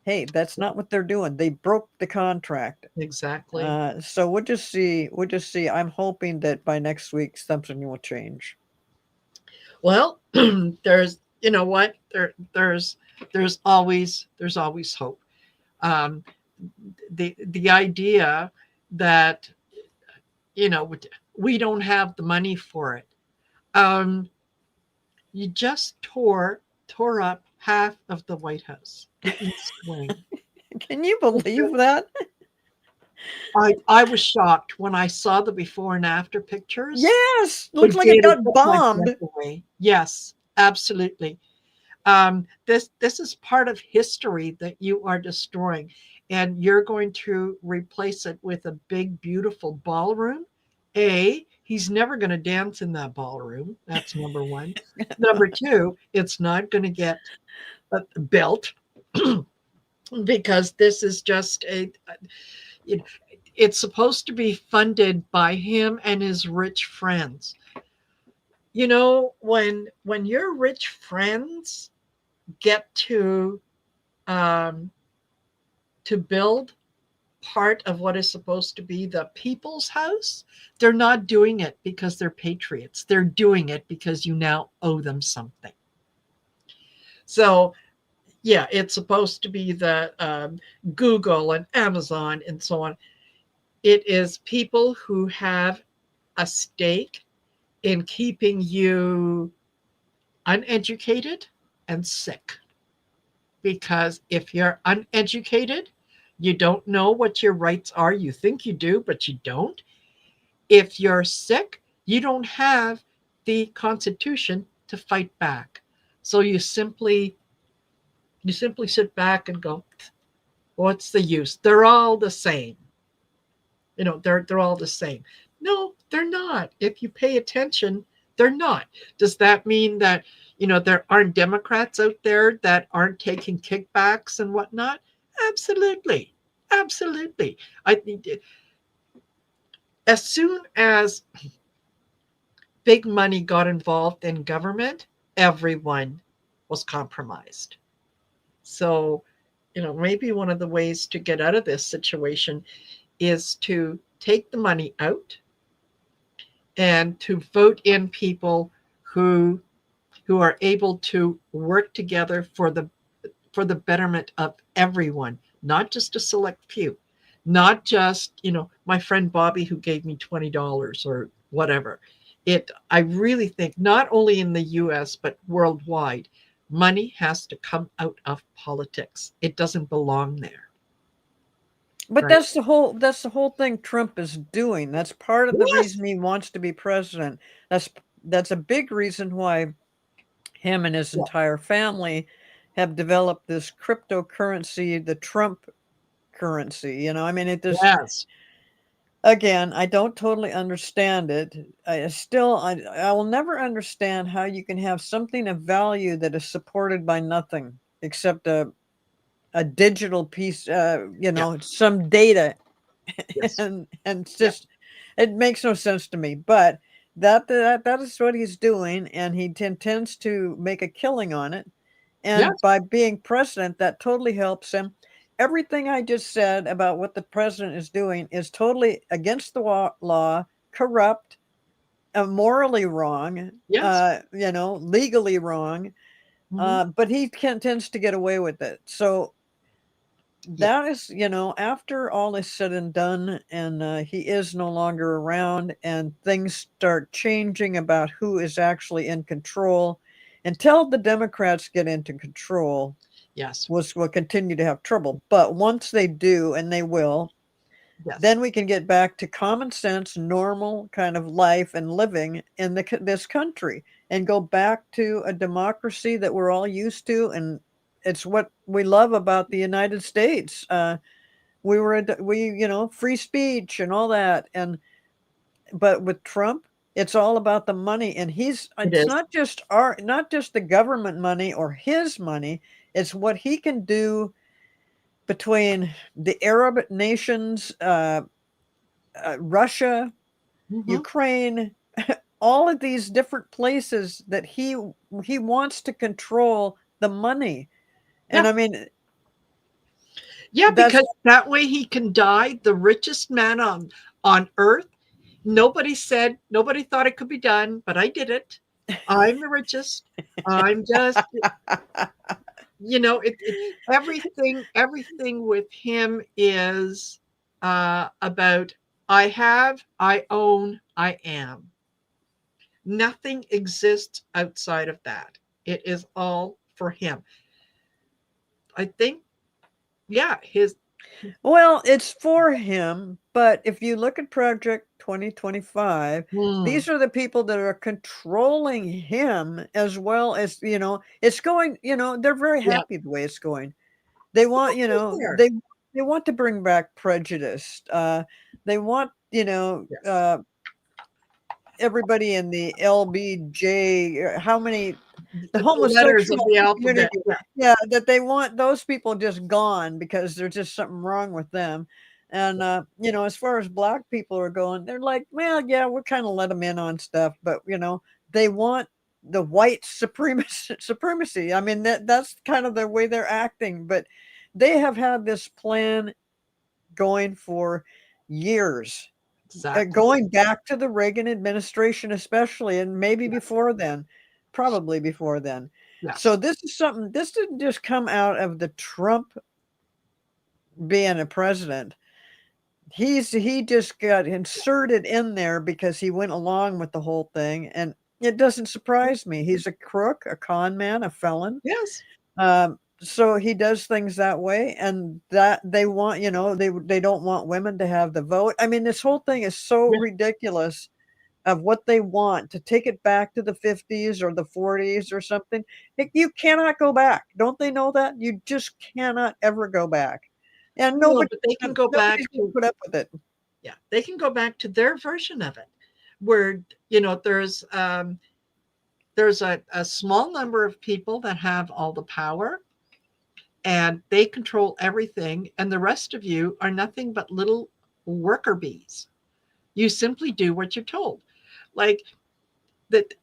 Hey, that's not what they're doing. They broke the contract. Exactly. So we'll just see. We'll just see. I'm hoping that by next week something will change. Well, there's, you know what? There's always hope. Um, the idea that, we don't have the money for it. Um, you just tore up half of the White House, the East Wing. Can you believe that? I was shocked when I saw the before and after pictures. Yes, looks It like it did. It got took my breath bombed. away. Yes, absolutely. This is part of history that you are destroying, and you're going to replace it with a big, beautiful ballroom. He's never going to dance in that ballroom. That's number one. Number two, it's not going to get built because this is just it, it's supposed to be funded by him and his rich friends. When your rich friends get um, to build part of what is supposed to be the people's house, they're not doing it because they're patriots. They're doing it because you now owe them something. So, yeah, it's supposed to be the Google and Amazon and so on. It is people who have a stake in keeping you uneducated and sick. Because if you're uneducated, you don't know what your rights are. You think you do, but you don't. If you're sick, you don't have the constitution to fight back. So you simply sit back and go, what's the use? They're all the same. They're all the same. No, they're not. If you pay attention, they're not. Does that mean that there aren't Democrats out there that aren't taking kickbacks and whatnot? Absolutely, absolutely. I think as soon as big money got involved in government, everyone was compromised. So, maybe one of the ways to get out of this situation is to take the money out and to vote in people who are able to work together for the betterment of everyone, not just a select few, not just my friend Bobby who gave me $20 or whatever. I really think not only in the US but worldwide, money has to come out of politics. It doesn't belong there, But right? that's the whole thing Trump is doing. That's part of the Yes. reason he wants to be president. That's a big reason why him and his Yeah. entire family have developed this cryptocurrency, the Trump currency. I mean, it just, Yes. again, I don't totally understand it. I will never understand how you can have something of value that is supported by nothing except a digital piece, Yeah. some data. Yes. And it's Yeah. just, it makes no sense to me. But that is what he's doing, and he intends to make a killing on it. And Yes. by being president, that totally helps him. Everything I just said about what the president is doing is totally against the law, corrupt, morally wrong, Yes. legally wrong. Hmm. But he tends to get away with it. So Yeah. that is, after all is said and done, and he is no longer around, and things start changing about who is actually in control, until the Democrats get into control, Yes. will continue to have trouble. But once they do, and they will, Yes. then we can get back to common sense, normal kind of life and living in this country, and go back to a democracy that we're all used to. And it's what we love about the United States. Free speech and all that. And but with Trump, it's all about the money, and It it's is. not just the government money or his money. It's what he can do between the Arab nations, Russia, Hmm. Ukraine, all of these different places that he wants to control the money. And Yeah. I mean, Yeah, that's because that way he can die the richest man on earth. Nobody thought it could be done, but I did it. I'm the richest. I'm just, everything with him is about I own, I am. Nothing exists outside of that. It is all for him. I think, yeah, well, it's for him, but if you look at Project 2025, hmm, these are the people that are controlling him, as well as, it's going, they're very yeah, happy the way it's going. They want, there. they want to bring back prejudice. They want, Yes. everybody in the LBJ, how many, the The letters of homosexual the alphabet. community, Yeah. yeah, that they want those people just gone because there's just something wrong with them. And as far as black people are going, they're like, well, yeah, we're kind of let them in on stuff, but they want the white supremacy. I mean, that's kind of the way they're acting. But they have had this plan going for years, Exactly. going back to the Reagan administration, especially, and maybe Yes. before then, probably before then. So Yes. this didn't just come out of the Trump being a president. he just got inserted in there because he went along with the whole thing, and it doesn't surprise me. He's a crook, a con man, a felon. Yes. So he does things that way, and that they want, they don't want women to have the vote. I mean, this whole thing is so Yeah. ridiculous of what they want to take it back to the 50s or the 40s or something. You cannot go back. Don't they know that? You just cannot ever go back. And No, but they can go back nobody's going to to, put up with it. yeah, they can go back to their version of it, where there's a small number of people that have all the power and they control everything, and the rest of you are nothing but little worker bees. You simply do what you're told. Like that,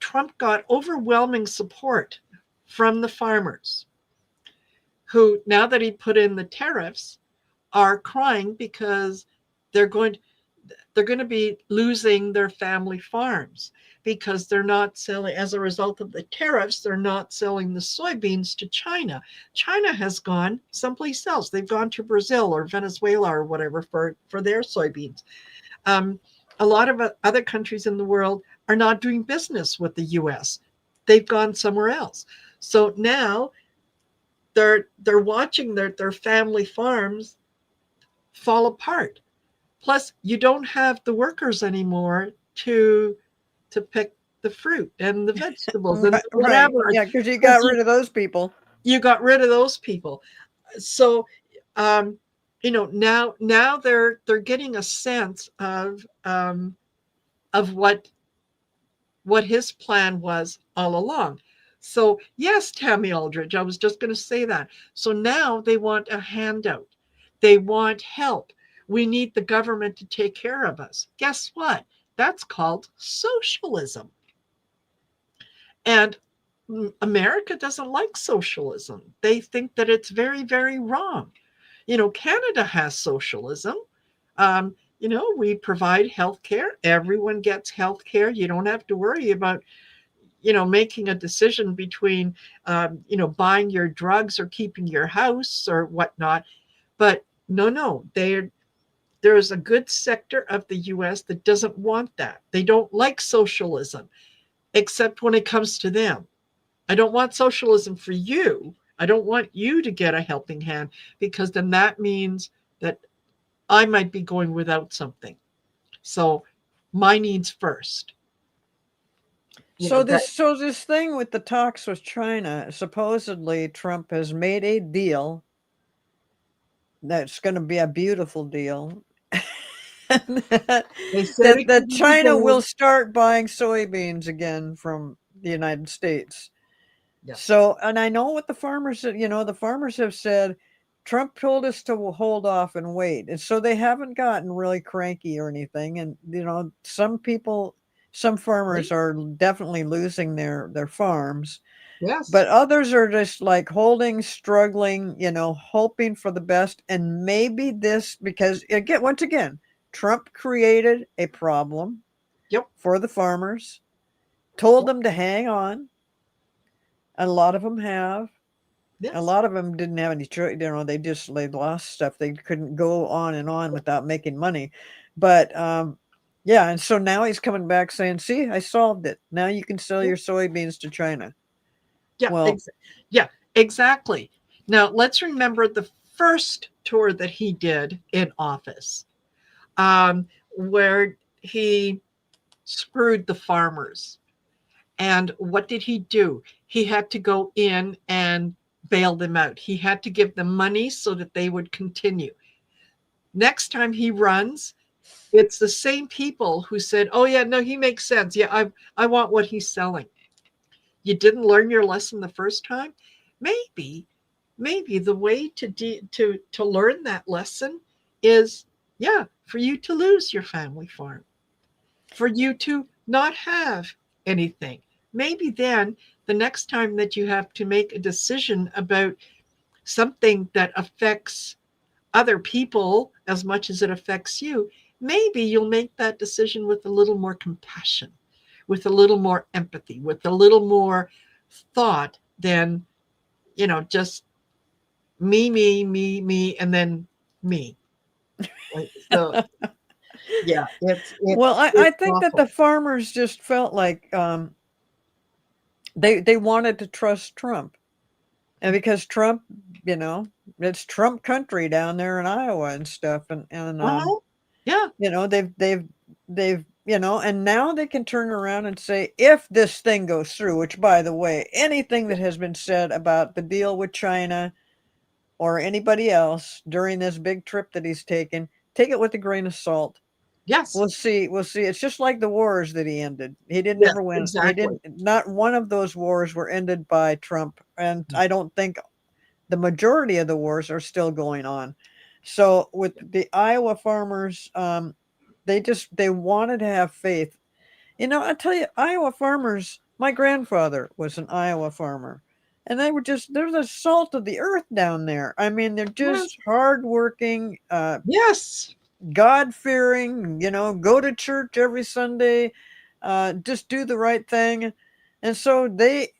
Trump got overwhelming support from the farmers who, now that he put in the tariffs, are crying because they're going they're going to be losing their family farms because they're not selling, as a result of the tariffs, they're not selling the soybeans to China. China has gone someplace else. They've gone to Brazil or Venezuela or whatever for their soybeans. Um, a lot of other countries in the world are not doing business with the US. They've gone somewhere else. So now they're watching their family farms fall apart. Plus, you don't have the workers anymore to pick the fruit and the vegetables and Right, right. whatever, Yeah, because you got because rid of those people. you got rid of those people. So, um, now they're getting a sense of what his plan was all along. So, yes, Tammy Aldridge, I was just going to say that. So now they want a handout. They want help. We need the government to take care of us. Guess what? That's called socialism. And America doesn't like socialism. They think that it's very, very wrong. Canada has socialism. We provide health care. Everyone gets health care. You don't have to worry about making a decision between, buying your drugs or keeping your house or whatnot. But no, there's a good sector of the US that doesn't want that. They don't like socialism, except when it comes to them. I don't want socialism for you. I don't want you to get a helping hand, because then that means that I might be going without something. So my needs first. So That. this thing with the talks with China, supposedly Trump has made a deal that's going to be a beautiful deal. that, They said it that could be China will done. start buying soybeans again from the United States. Yes. So, and I know what the farmers, the farmers have said, Trump told us to hold off and wait. And so they haven't gotten really cranky or anything. And, some farmers are definitely losing their farms, Yes. but others are just like holding, struggling, hoping for the best. And maybe this, because again, once again, Trump created a problem Yep. for the farmers, told Yep. them to hang on. A lot of them have. A Yes. lot of them didn't have any choice. They lost stuff. They couldn't go on and on without making money. But yeah, and so now he's coming back saying, "See, I solved it. Now you can sell Yep. your soybeans to China." Yeah. Well, Yeah. Exactly. Now let's remember the first tour that he did in office, where he screwed the farmers. And what did he do? He had to go in and bail them out. He had to give them money so that they would continue. Next time he runs, it's the same people who said, "Oh yeah, no, he makes sense. Yeah, I want what he's selling." You didn't learn your lesson the first time. Maybe the way to learn that lesson is, yeah, for you to lose your family farm, for you to not have anything. Maybe then the next time that you have to make a decision about something that affects other people as much as it affects you, maybe you'll make that decision with a little more compassion, with a little more empathy, with a little more thought than, just me, and then me. So yeah, Well, I it's think that the awful. farmers just felt like they wanted to trust Trump, and because Trump, you know, it's Trump country down there in Iowa and stuff, and Uh-huh. Yeah. they've and now they can turn around and say, if this thing goes through, which, by the way, anything that has been said about the deal with China or anybody else during this big trip that he's taken, take it with a grain of salt. Yes. We'll see. We'll see. It's just like the wars that he ended. He didn't Yes, ever win. He exactly. didn't. Not one of those wars were ended by Trump, and I don't think the majority of the wars are still going on. So with the Iowa farmers, they wanted to have faith. I tell you, Iowa farmers. My grandfather was an Iowa farmer, and they're the salt of the earth down there. I mean, they're just Yes. hardworking, Yes. God fearing, go to church every Sunday, just do the right thing. And so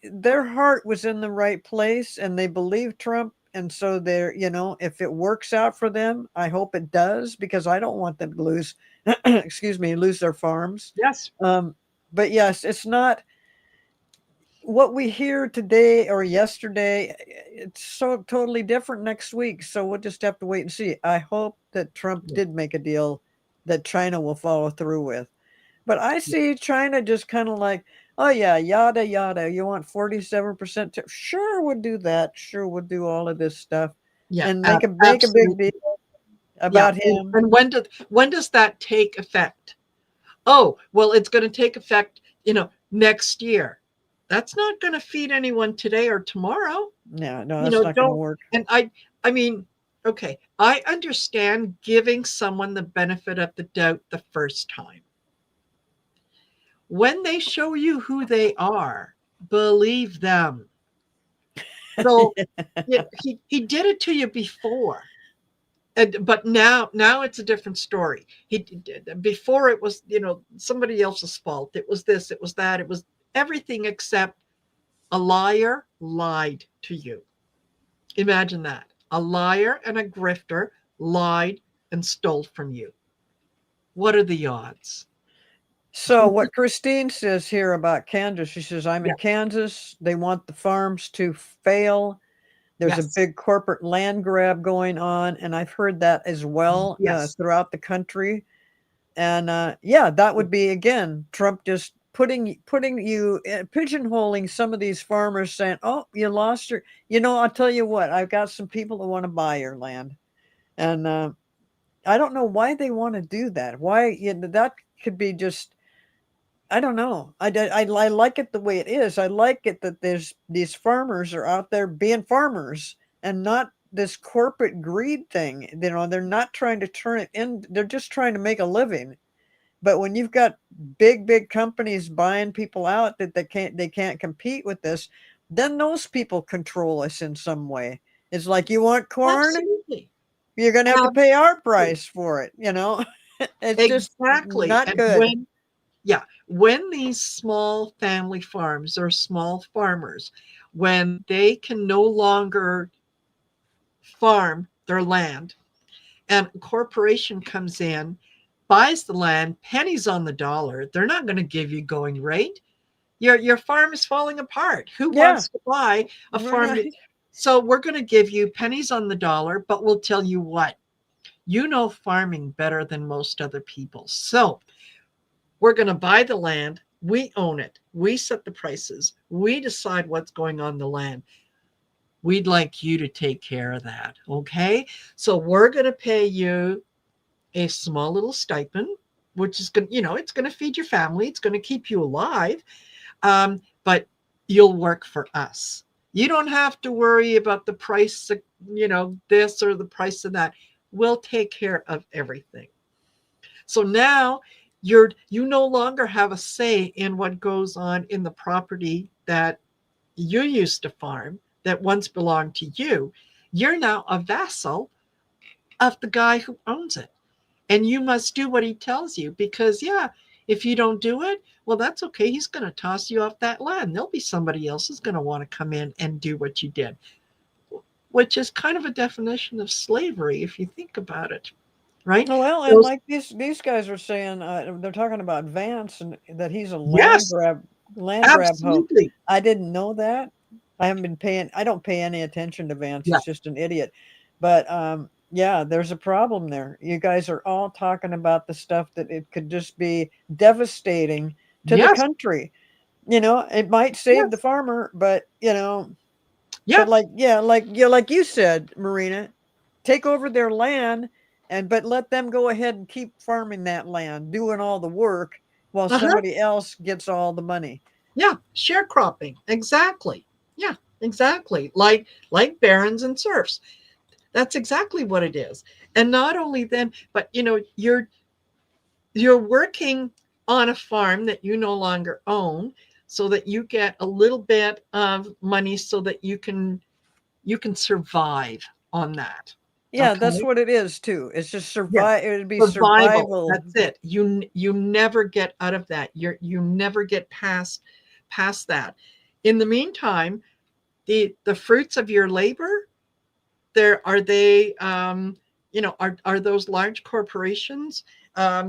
their heart was in the right place and they believed Trump. And so if it works out for them, I hope it does, because I don't want them to lose, excuse me, lose their farms. Yes. Um, but yes, it's not what we hear today or yesterday. It's so totally different next week. So we'll just have to wait and see. I hope that Trump Yeah. did make a deal that China will follow through with. But I see China just kind of like, oh yeah, yada yada. You want 47%? Sure, we'll do that. Sure, we'll do all of this stuff Yeah. and make a big deal Absolutely. Yeah. about him. And when does that take effect? Oh, well, it's going to take effect, next year. That's not going to feed anyone today or tomorrow. No, no, that's not going to Don't. work. And I mean, okay, I understand giving someone the benefit of the doubt the first time. When they show you who they are, believe them. So he did it to you before. But now it's a different story. Before it was, somebody else's fault. It was this, it was that, it was everything except a liar lied to you. Imagine that. A liar and a grifter lied and stole from you. What are the odds? So what Christine says here about Kansas, she says, I'm in Yeah. Kansas. They want the farms to fail. There's a Yes. big corporate land grab going on, and I've heard that as well Yes. throughout the country. And yeah, that would be again Trump just putting you pigeonholing some of these farmers, saying, "Oh, you lost your." I'll tell you what. I've got some people that want to buy your land, and I don't know why they want to do that. Why that could be just. I don't know. I like it the way it is. I like it that there's these farmers are out there being farmers and not this corporate greed thing. They're not trying to turn it in. They're just trying to make a living. But when you've got big companies buying people out that they can't compete with this, then those people control us in some way. It's like, you want corn, Absolutely. you're going to have to pay our Absolutely. price for it. It's just Exactly. not And good. when these small family farms or small farmers, when they can no longer farm their land and a corporation comes in, buys the land, pennies on the dollar, they're not going to give you going rate. Your farm is falling apart. Who Yeah, wants to buy a farm? right. So we're going to give you pennies on the dollar, but we'll tell you what, farming better than most other people. So we're going to buy the land. We own it. We set the prices. We decide what's going on the land. We'd like you to take care of that. Okay. So we're going to pay you a small little stipend, which is going to, it's going to feed your family. It's going to keep you alive. But you'll work for us. You don't have to worry about the price of, this or the price of that. We'll take care of everything. So now you no longer have a say in what goes on in the property that you used to farm that once belonged to you. You're now a vassal of the guy who owns it. And you must do what he tells you because, yeah, if you don't do it, well, that's okay. He's going to toss you off that land. There'll be somebody else who's going to want to come in and do what you did, which is kind of a definition of slavery if you think about it. right? Well, and Those, like these guys are saying, they're talking about Vance and that he's a yes, land grab hoe. absolutely. I didn't know that. I haven't been paying. I don't pay any attention to Vance. Yeah. He's just an idiot. But yeah, there's a problem there. You guys are all talking about the stuff that it could just be devastating to the Yes. country. It might save the Yes. farmer, but Yeah. like you said, Marina, take over their land but let them go ahead and keep farming that land, doing all the work while Uh-huh. somebody else gets all the money. Yeah. Sharecropping. Exactly. Yeah. Exactly. Like barons and serfs. That's exactly what it is. And not only then, but you're working on a farm that you no longer own so that you get a little bit of money so that you can survive on that. Yeah, that's Okay? what it is too. It's just Yes. survive. It would be Survival. survival. That's it. You never get out of that. You never get past that. In the meantime, the fruits of your labor, there are they are those large corporations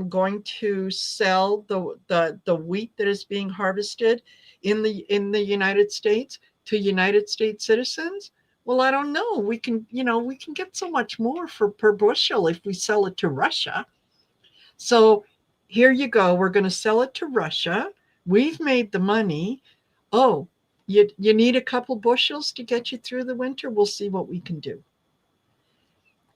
going to sell the wheat that is being harvested in the United States to United States citizens? Well, I don't know. We can get so much more for per bushel if we sell it to Russia. So here you go. We're going to sell it to Russia. We've made the money. Oh, you need a couple bushels to get you through the winter. We'll see what we can do.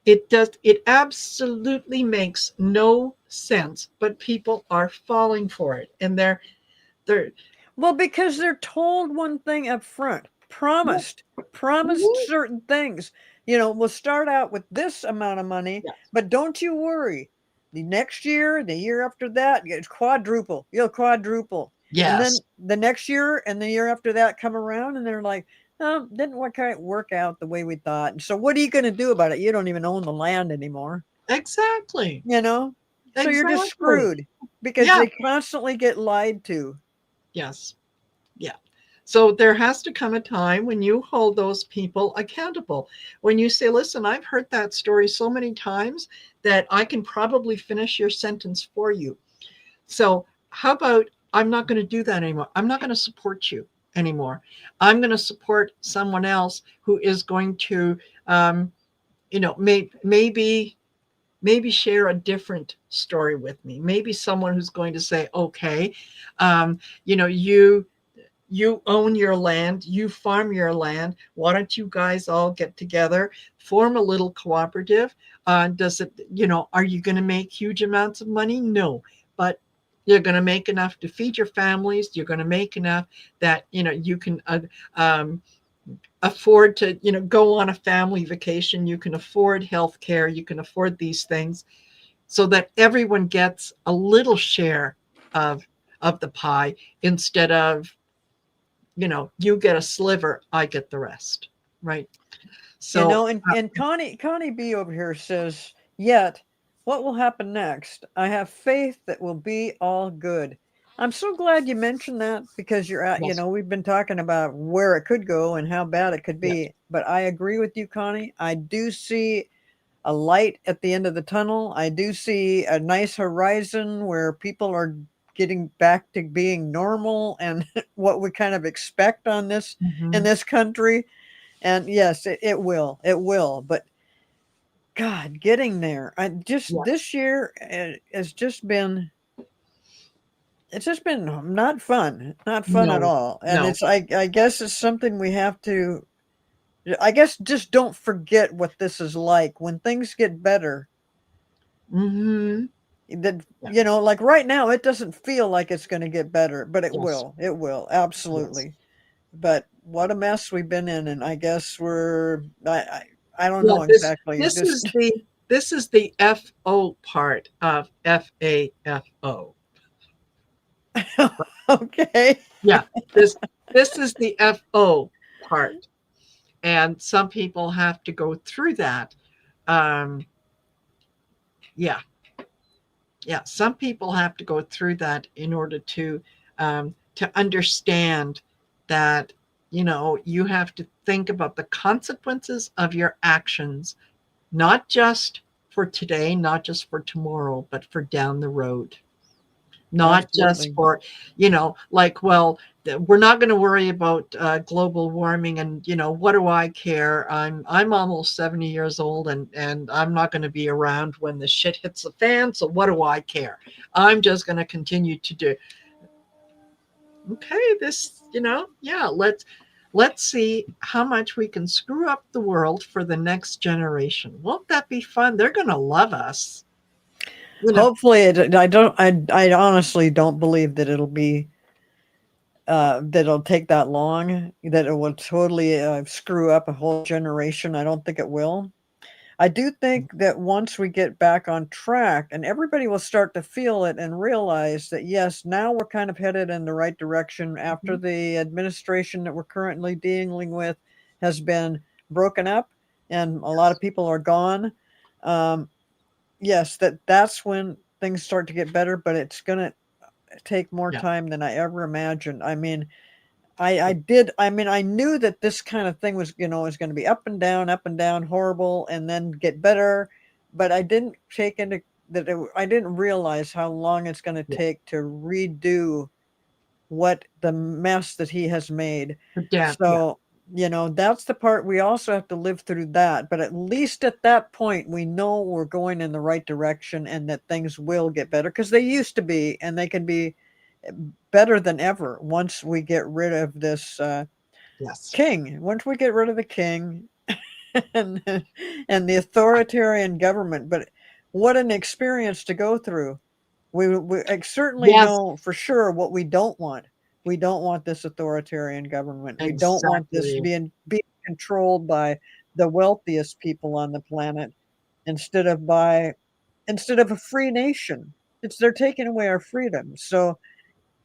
It absolutely makes no sense, but people are falling for it. And they're Well, because they're told one thing up front, yeah, promised mhm, certain things. We'll start out with this amount of money, yes, but don't you worry. The next year, the year after that, it's quadruple. You'll quadruple. And then yes, the next year and the year after that come around and they're like, oh, didn't quite work out the way we thought. And so what are you going to do about it? You don't even own the land anymore, exactly, you know? So you're just exactly, screwed because yeah, they constantly get lied to. yes, yeah. So there has to come a time when you hold those people accountable. When you say, listen, I've heard that story so many times that I can probably finish your sentence for you. So, how about I'm not going to do that anymore? I'm not going to support you anymore. I'm going to support someone else who is going to, maybe share a different story with me. Maybe someone who's going to say, okay, um, you own your land, you farm your land. Why don't you guys all get together, form a little cooperative? Does it, are you going to make huge amounts of money? No, but you're going to make enough to feed your families. You're going to make enough that, you can um, afford to, go on a family vacation. You can afford health care. You can afford these things so that everyone gets a little share of, of the pie instead of you get a sliver, I get the rest, right? So, And Connie B over here says, "Yet, what will happen next? I have faith that will be all good." I'm so glad you mentioned that because you're at, yes, we've been talking about where it could go and how bad it could yes, be. But I agree with you, Connie. I do see a light at the end of the tunnel. I do see a nice horizon where people are getting back to being normal and what we kind of expect on this in mhm, this country. And yes, it will. But God, getting there, I just yes, this year has just been it's just been not fun at no, all. And no, it's I guess it's something we have to. I guess just don't forget what this is like when things get better. mhm, That yeah, like right now, it doesn't feel like it's going to get better, but it yes, will. It will yes, absolutely. But what a mess we've been in, and I guess I don't yeah. know This exactly. this Just is the this is the FO part of FAFO. okay. Yeah, this is the FO part, and some people have to go through that. Um, yeah, yeah, some people have to go through that in order to understand that you have to think about the consequences of your actions, not just for today, not just for tomorrow, but for down the road. Not just Absolutely. for, like, well, we're not going to worry about global warming, and what do I care? I'm almost 70 years old, and I'm not going to be around when the shit hits the fan. So what do I care? I'm just going to continue to do. Okay, this, yeah, let's see how much we can screw up the world for the next generation. Won't that be fun? They're going to love us. You know, Hopefully, I honestly don't believe that it'll be that it'll take that long. That it will totally screw up a whole generation. I don't think it will. I do think that once we get back on track and everybody will start to feel it and realize that, yes, now we're kind of headed in the right direction after mhm, the administration that we're currently dealing with has been broken up and a lot yes, of people are gone. Um, yes, that's when things start to get better, but it's going to take more yeah, time than I ever imagined. I mean, I yeah, did. I mean, I knew that this kind of thing was, was going to be up and down, horrible, and then get better. But I didn't take into that. I didn't realize how long it's going to yeah. take to redo what the mess that he has made. Damn, yeah, So, that's the part we also have to live through that. But at least at that point, we know we're going in the right direction and that things will get better because they used to be, and they can be better than ever once we get rid of this yes, king. Once we get rid of the king and and the authoritarian government, but what an experience to go through. We certainly yes, know for sure what we don't want. We don't want this authoritarian government. We don't want this exactly. being controlled by the wealthiest people on the planet instead of by instead of a free nation. It's they're taking away our freedom. So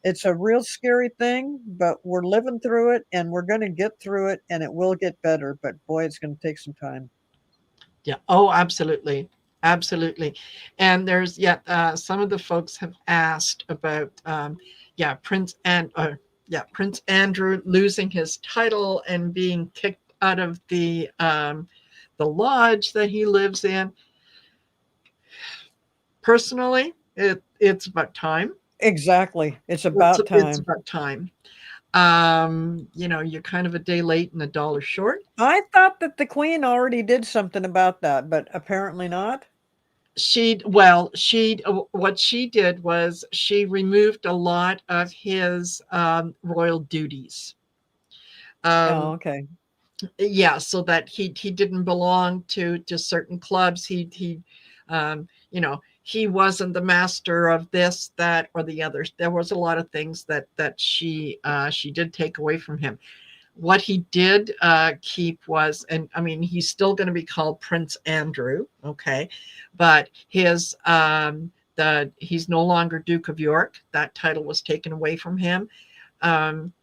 it's a real scary thing, but we're living through it and we're going to get through it and it will get better. But boy, it's going to take some time. Yeah. Oh, absolutely. Absolutely. And there's yet some of the folks have asked about yeah, Prince Andrew losing his title and being kicked out of the lodge that he lives in. Personally, it's about time. Exactly. It's It's about it's time. about time. You're kind of a day late and a dollar short. I thought that the Queen already did something about that, but apparently not. She what she did was she removed a lot of his royal duties. Oh, um okay. yeah, so that he didn't belong to certain clubs. He wasn't the master of this, that, or the others. There was a lot of things that she did take away from him. What he did keep was, and I mean, he's still going to be called Prince Andrew, okay, but he's no longer Duke of York. That title was taken away from him. Um,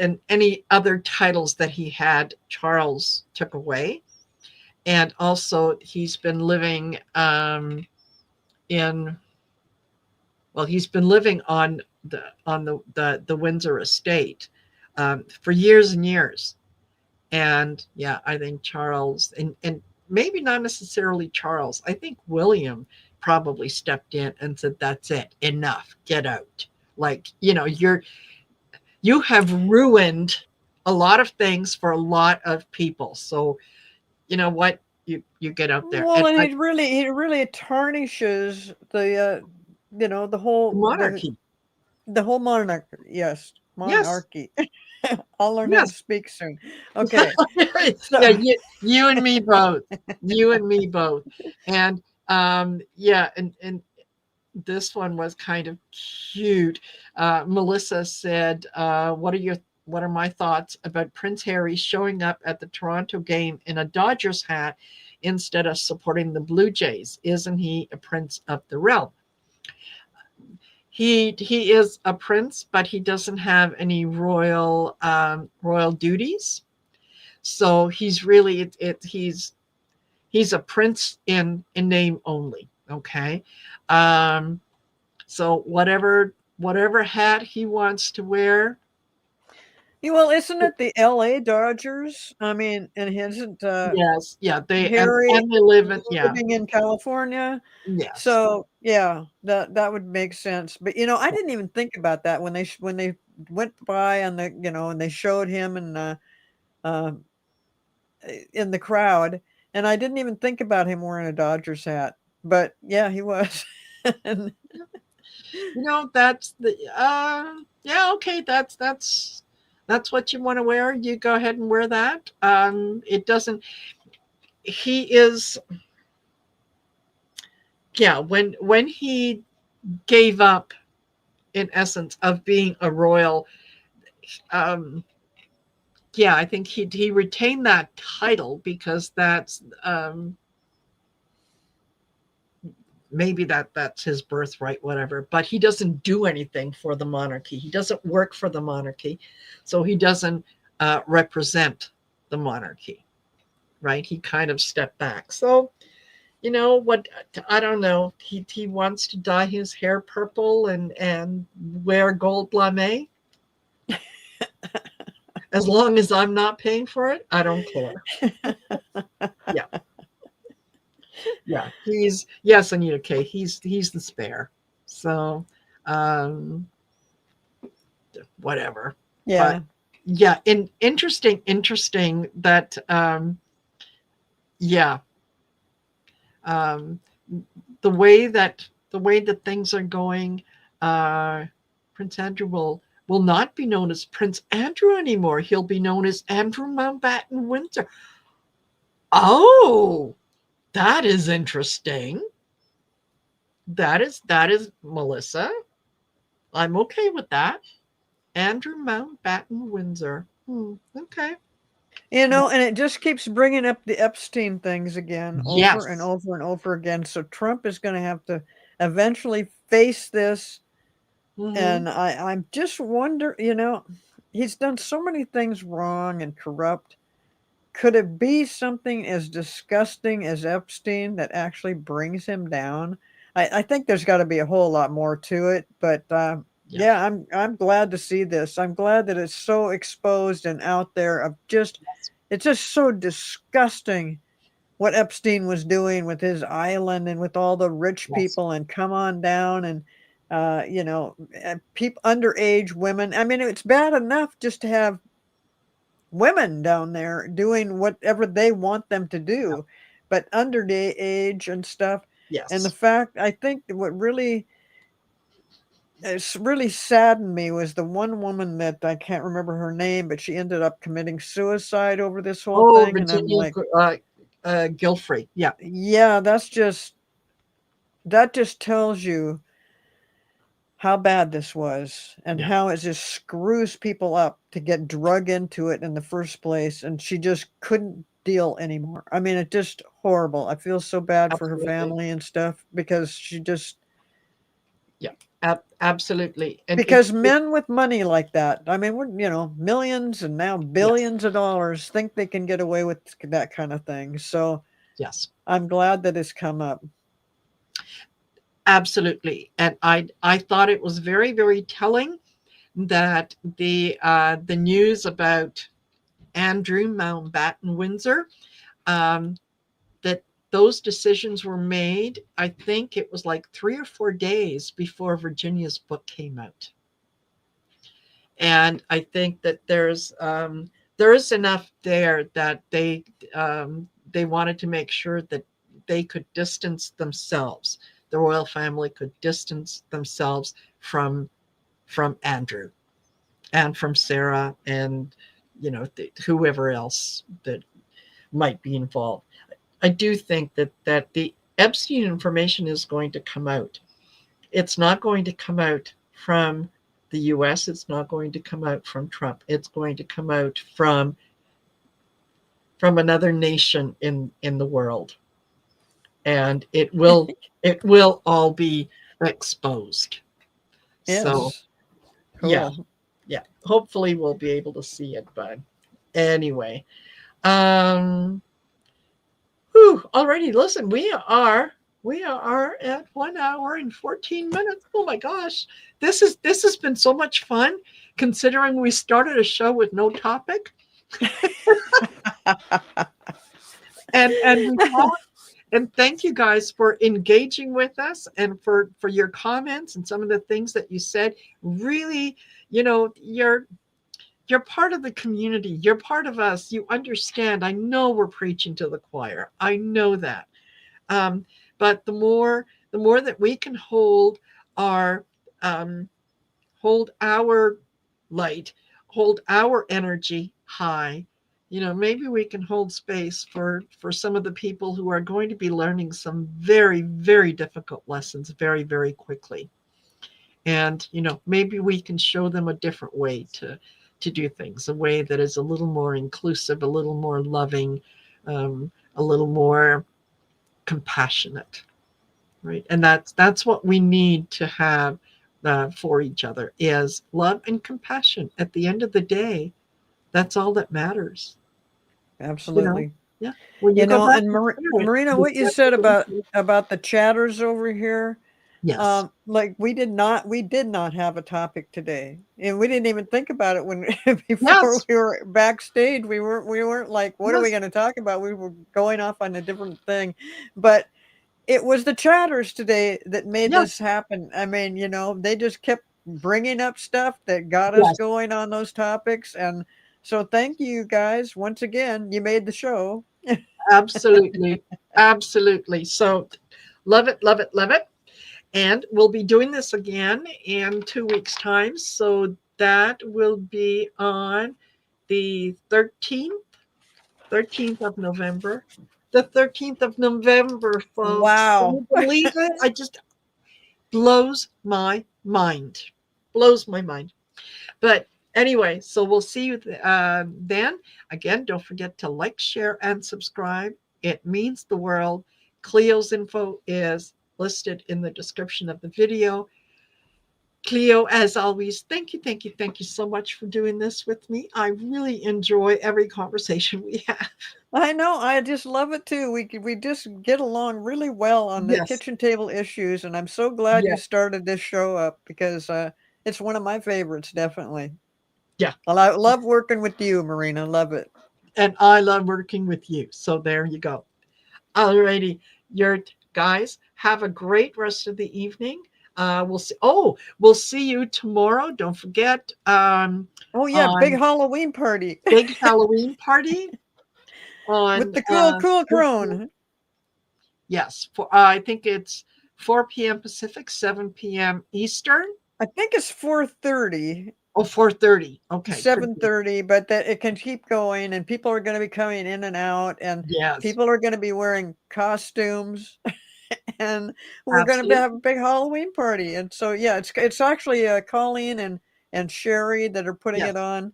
and any other titles that he had, Charles took away. And also, he's been living in he's been living on the Windsor estate for years and years. And yeah, I think Charles, and maybe not necessarily Charles, I think William probably stepped in and said, "That's it, enough, get out." Like, you have ruined a lot of things for a lot of people. So you know what? You get out there. Well, And and it really tarnishes the the whole monarchy. the whole monarch. Yes, Yes. monarchy. I'll learn how to Yes. speak soon. Okay, Yeah, so you and me both. You and me both. And yeah, and this one was kind of cute. Melissa said, what are my thoughts about Prince Harry showing up at the Toronto game in a Dodgers hat instead of supporting the Blue Jays? Isn't he a prince of the realm? He is a prince, but he doesn't have any royal duties. So he's really he's a prince in name only. Okay. Um, so whatever hat he wants to wear, Well, isn't it the LA Dodgers? I mean, and isn't Yes, yeah, they Harry and they live in, yeah, living in California? yes. So yeah, that would make sense. But I didn't even think about that when when they went by on the and they showed him uh, in the crowd, and I didn't even think about him wearing a Dodgers hat. But yeah, he was. And That's the yeah, okay, that's what you want to wear. You go ahead and wear that. It doesn't he is yeah, when he gave up in essence of being a royal, um yeah, I think he retained that title because that's maybe that's his birthright, whatever, but he doesn't do anything for the monarchy. He doesn't work for the monarchy, so he doesn't represent the monarchy, right? He kind of stepped back. So what, I don't know, he wants to dye his hair purple and wear gold lame. As long as I'm not paying for it, I don't care. Yeah, yeah, he's yes, Anita K, he's the spare. So um whatever. But yeah, yeah, interesting that yeah, um the way that things are going, uh Prince Andrew will not be known as Prince Andrew anymore. He'll be known as Andrew Mountbatten Windsor. Oh, that is interesting. That is Melissa. I'm okay with that. Andrew Mountbatten Windsor. Okay. and it just keeps bringing up the Epstein things again, over and Yes. over and over again. So Trump is going to have to eventually face this. Hmm. And I'm just wonder, he's done so many things wrong and corrupt. Could it be something as disgusting as Epstein that actually brings him down? I think there's got to be a whole lot more to it, but Yeah. yeah, I'm glad to see this. I'm glad that it's so exposed and out there. Of just, Yes. it's just so disgusting what Epstein was doing with his island and with all the rich Yes. people and come on down and people, underage women. I mean, it's bad enough just to have women down there doing whatever they want them to Yeah. do, but underage and stuff. And the Yes. fact, I think that what really it's really saddened me was the one woman that I can't remember her name, but she ended up committing suicide over this whole Oh, thing. And I'm Virginia like, Guilfrey. Yeah. yeah, that just tells you how bad this was and Yeah. how it just screws people up to get drug into it in the first place. And she just couldn't deal anymore. I mean, it just horrible. I feel so bad for her Absolutely. family and stuff because she just, Yeah. Absolutely. And because men with money like that, I mean, we're, millions and now yes. billions of dollars think they can get away with that kind of thing. So Yes. I'm glad that it's come up. Absolutely. And I thought it was very, very telling that the news about Andrew Mountbatten Windsor, um, that those decisions were made. I think it was like 3 or 4 days before Virginia's book came out. And I think that there's enough there that they wanted to make sure that they could distance themselves. The royal family could distance themselves from Andrew and from Sarah and whoever else that might be involved. I do think that the Epstein information is going to come out. It's not going to come out from the US. It's not going to come out from Trump. It's going to come out from another nation in the world. And it will all be exposed. So Yes. yeah, Cool. yeah. Hopefully we'll be able to see it, but anyway. Um already, listen, we are at 1 hour and 14 minutes. Oh my gosh. This has been so much fun. considering we started a show with no topic, and we and thank you guys for engaging with us and for your comments and some of the things that you said. Really, you're part of the community. You're part of us. You understand. I know we're preaching to the choir. I know that. Um, but the more that we can our um, hold our light, hold our energy high, maybe we can hold space for some of the people who are going to be learning some very, very difficult lessons very, very quickly. And maybe we can show them a different way to do things, a way that is a little more inclusive, a little more loving, a little more compassionate, right? And that's what we need to have for each other, is love and compassion. At the end of the day, that's all that matters. you know Absolutely. yeah, when you go back And to spirit, Marina, what you said about the chatters over here, yes, like we did not have a topic today, and we didn't even think about it when before yes, we were backstage. We weren't like, what are we yes, going to talk about? We were going off on a different thing, but it was the chatters today that made this yes, happen. I mean, they just kept bringing up stuff that got us yes, going on those topics, and so thank you guys once again. You made the show. absolutely, absolutely. So love it, love it, love it. And we'll be doing this again in 2 weeks' time. So that will be on the 13th of November. The 13th of November, folks. Can Wow. you believe it? I just blows my mind. Blows my mind. But anyway, so we'll see you then. Again, don't forget to like, share, and subscribe. It means the world. Cleo's info is listed in the description of the video. Cleo, as always, thank you so much for doing this with me. I really enjoy every conversation we have. I know. I just love it too. We just get along really well on the Yes, kitchen table issues, and I'm so glad you yes, started this show up because it's one of my favorites, definitely. yeah. Well, I love working with you, Marina. Love it. And I love working with you. So there you go. Alrighty, your guys, have a great rest of the evening. We'll see. Oh, we'll see you tomorrow. Don't forget Oh yeah, big on Halloween party big Halloween party with on the cool crone. yes, for I think it's 4 p.m. Pacific, 7 p.m. Eastern. I think it's 4:30. Oh, 4:30. Okay, pretty good. 7:30, but that it can keep going, and people are going to be coming in and out, and Yes, people are going to be wearing costumes, and we're going to have a absolutely. big Halloween party. And so yeah, it's actually Colleen and Sherry that are putting it Yes, on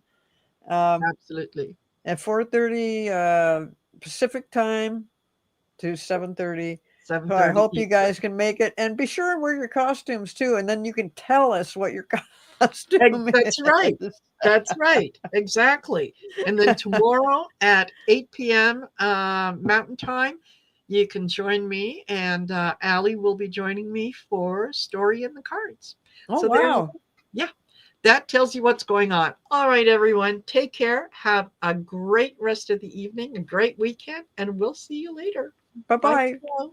um, absolutely. at 4:30 Pacific time to 7:30. So I 7:30 hope you Eastern. guys can make it, and be sure and wear your costumes too, and then you can tell us what your costume That's right. is. That's right. Exactly. And then tomorrow at 8 p.m. Mountain Time, you can join me, and Allie will be joining me for Story in the Cards. Oh So there you wow. go. Yeah, that tells you what's going on. All right, everyone. Take care. Have a great rest of the evening, a great weekend, and we'll see you later. Bye Bye bye. for now.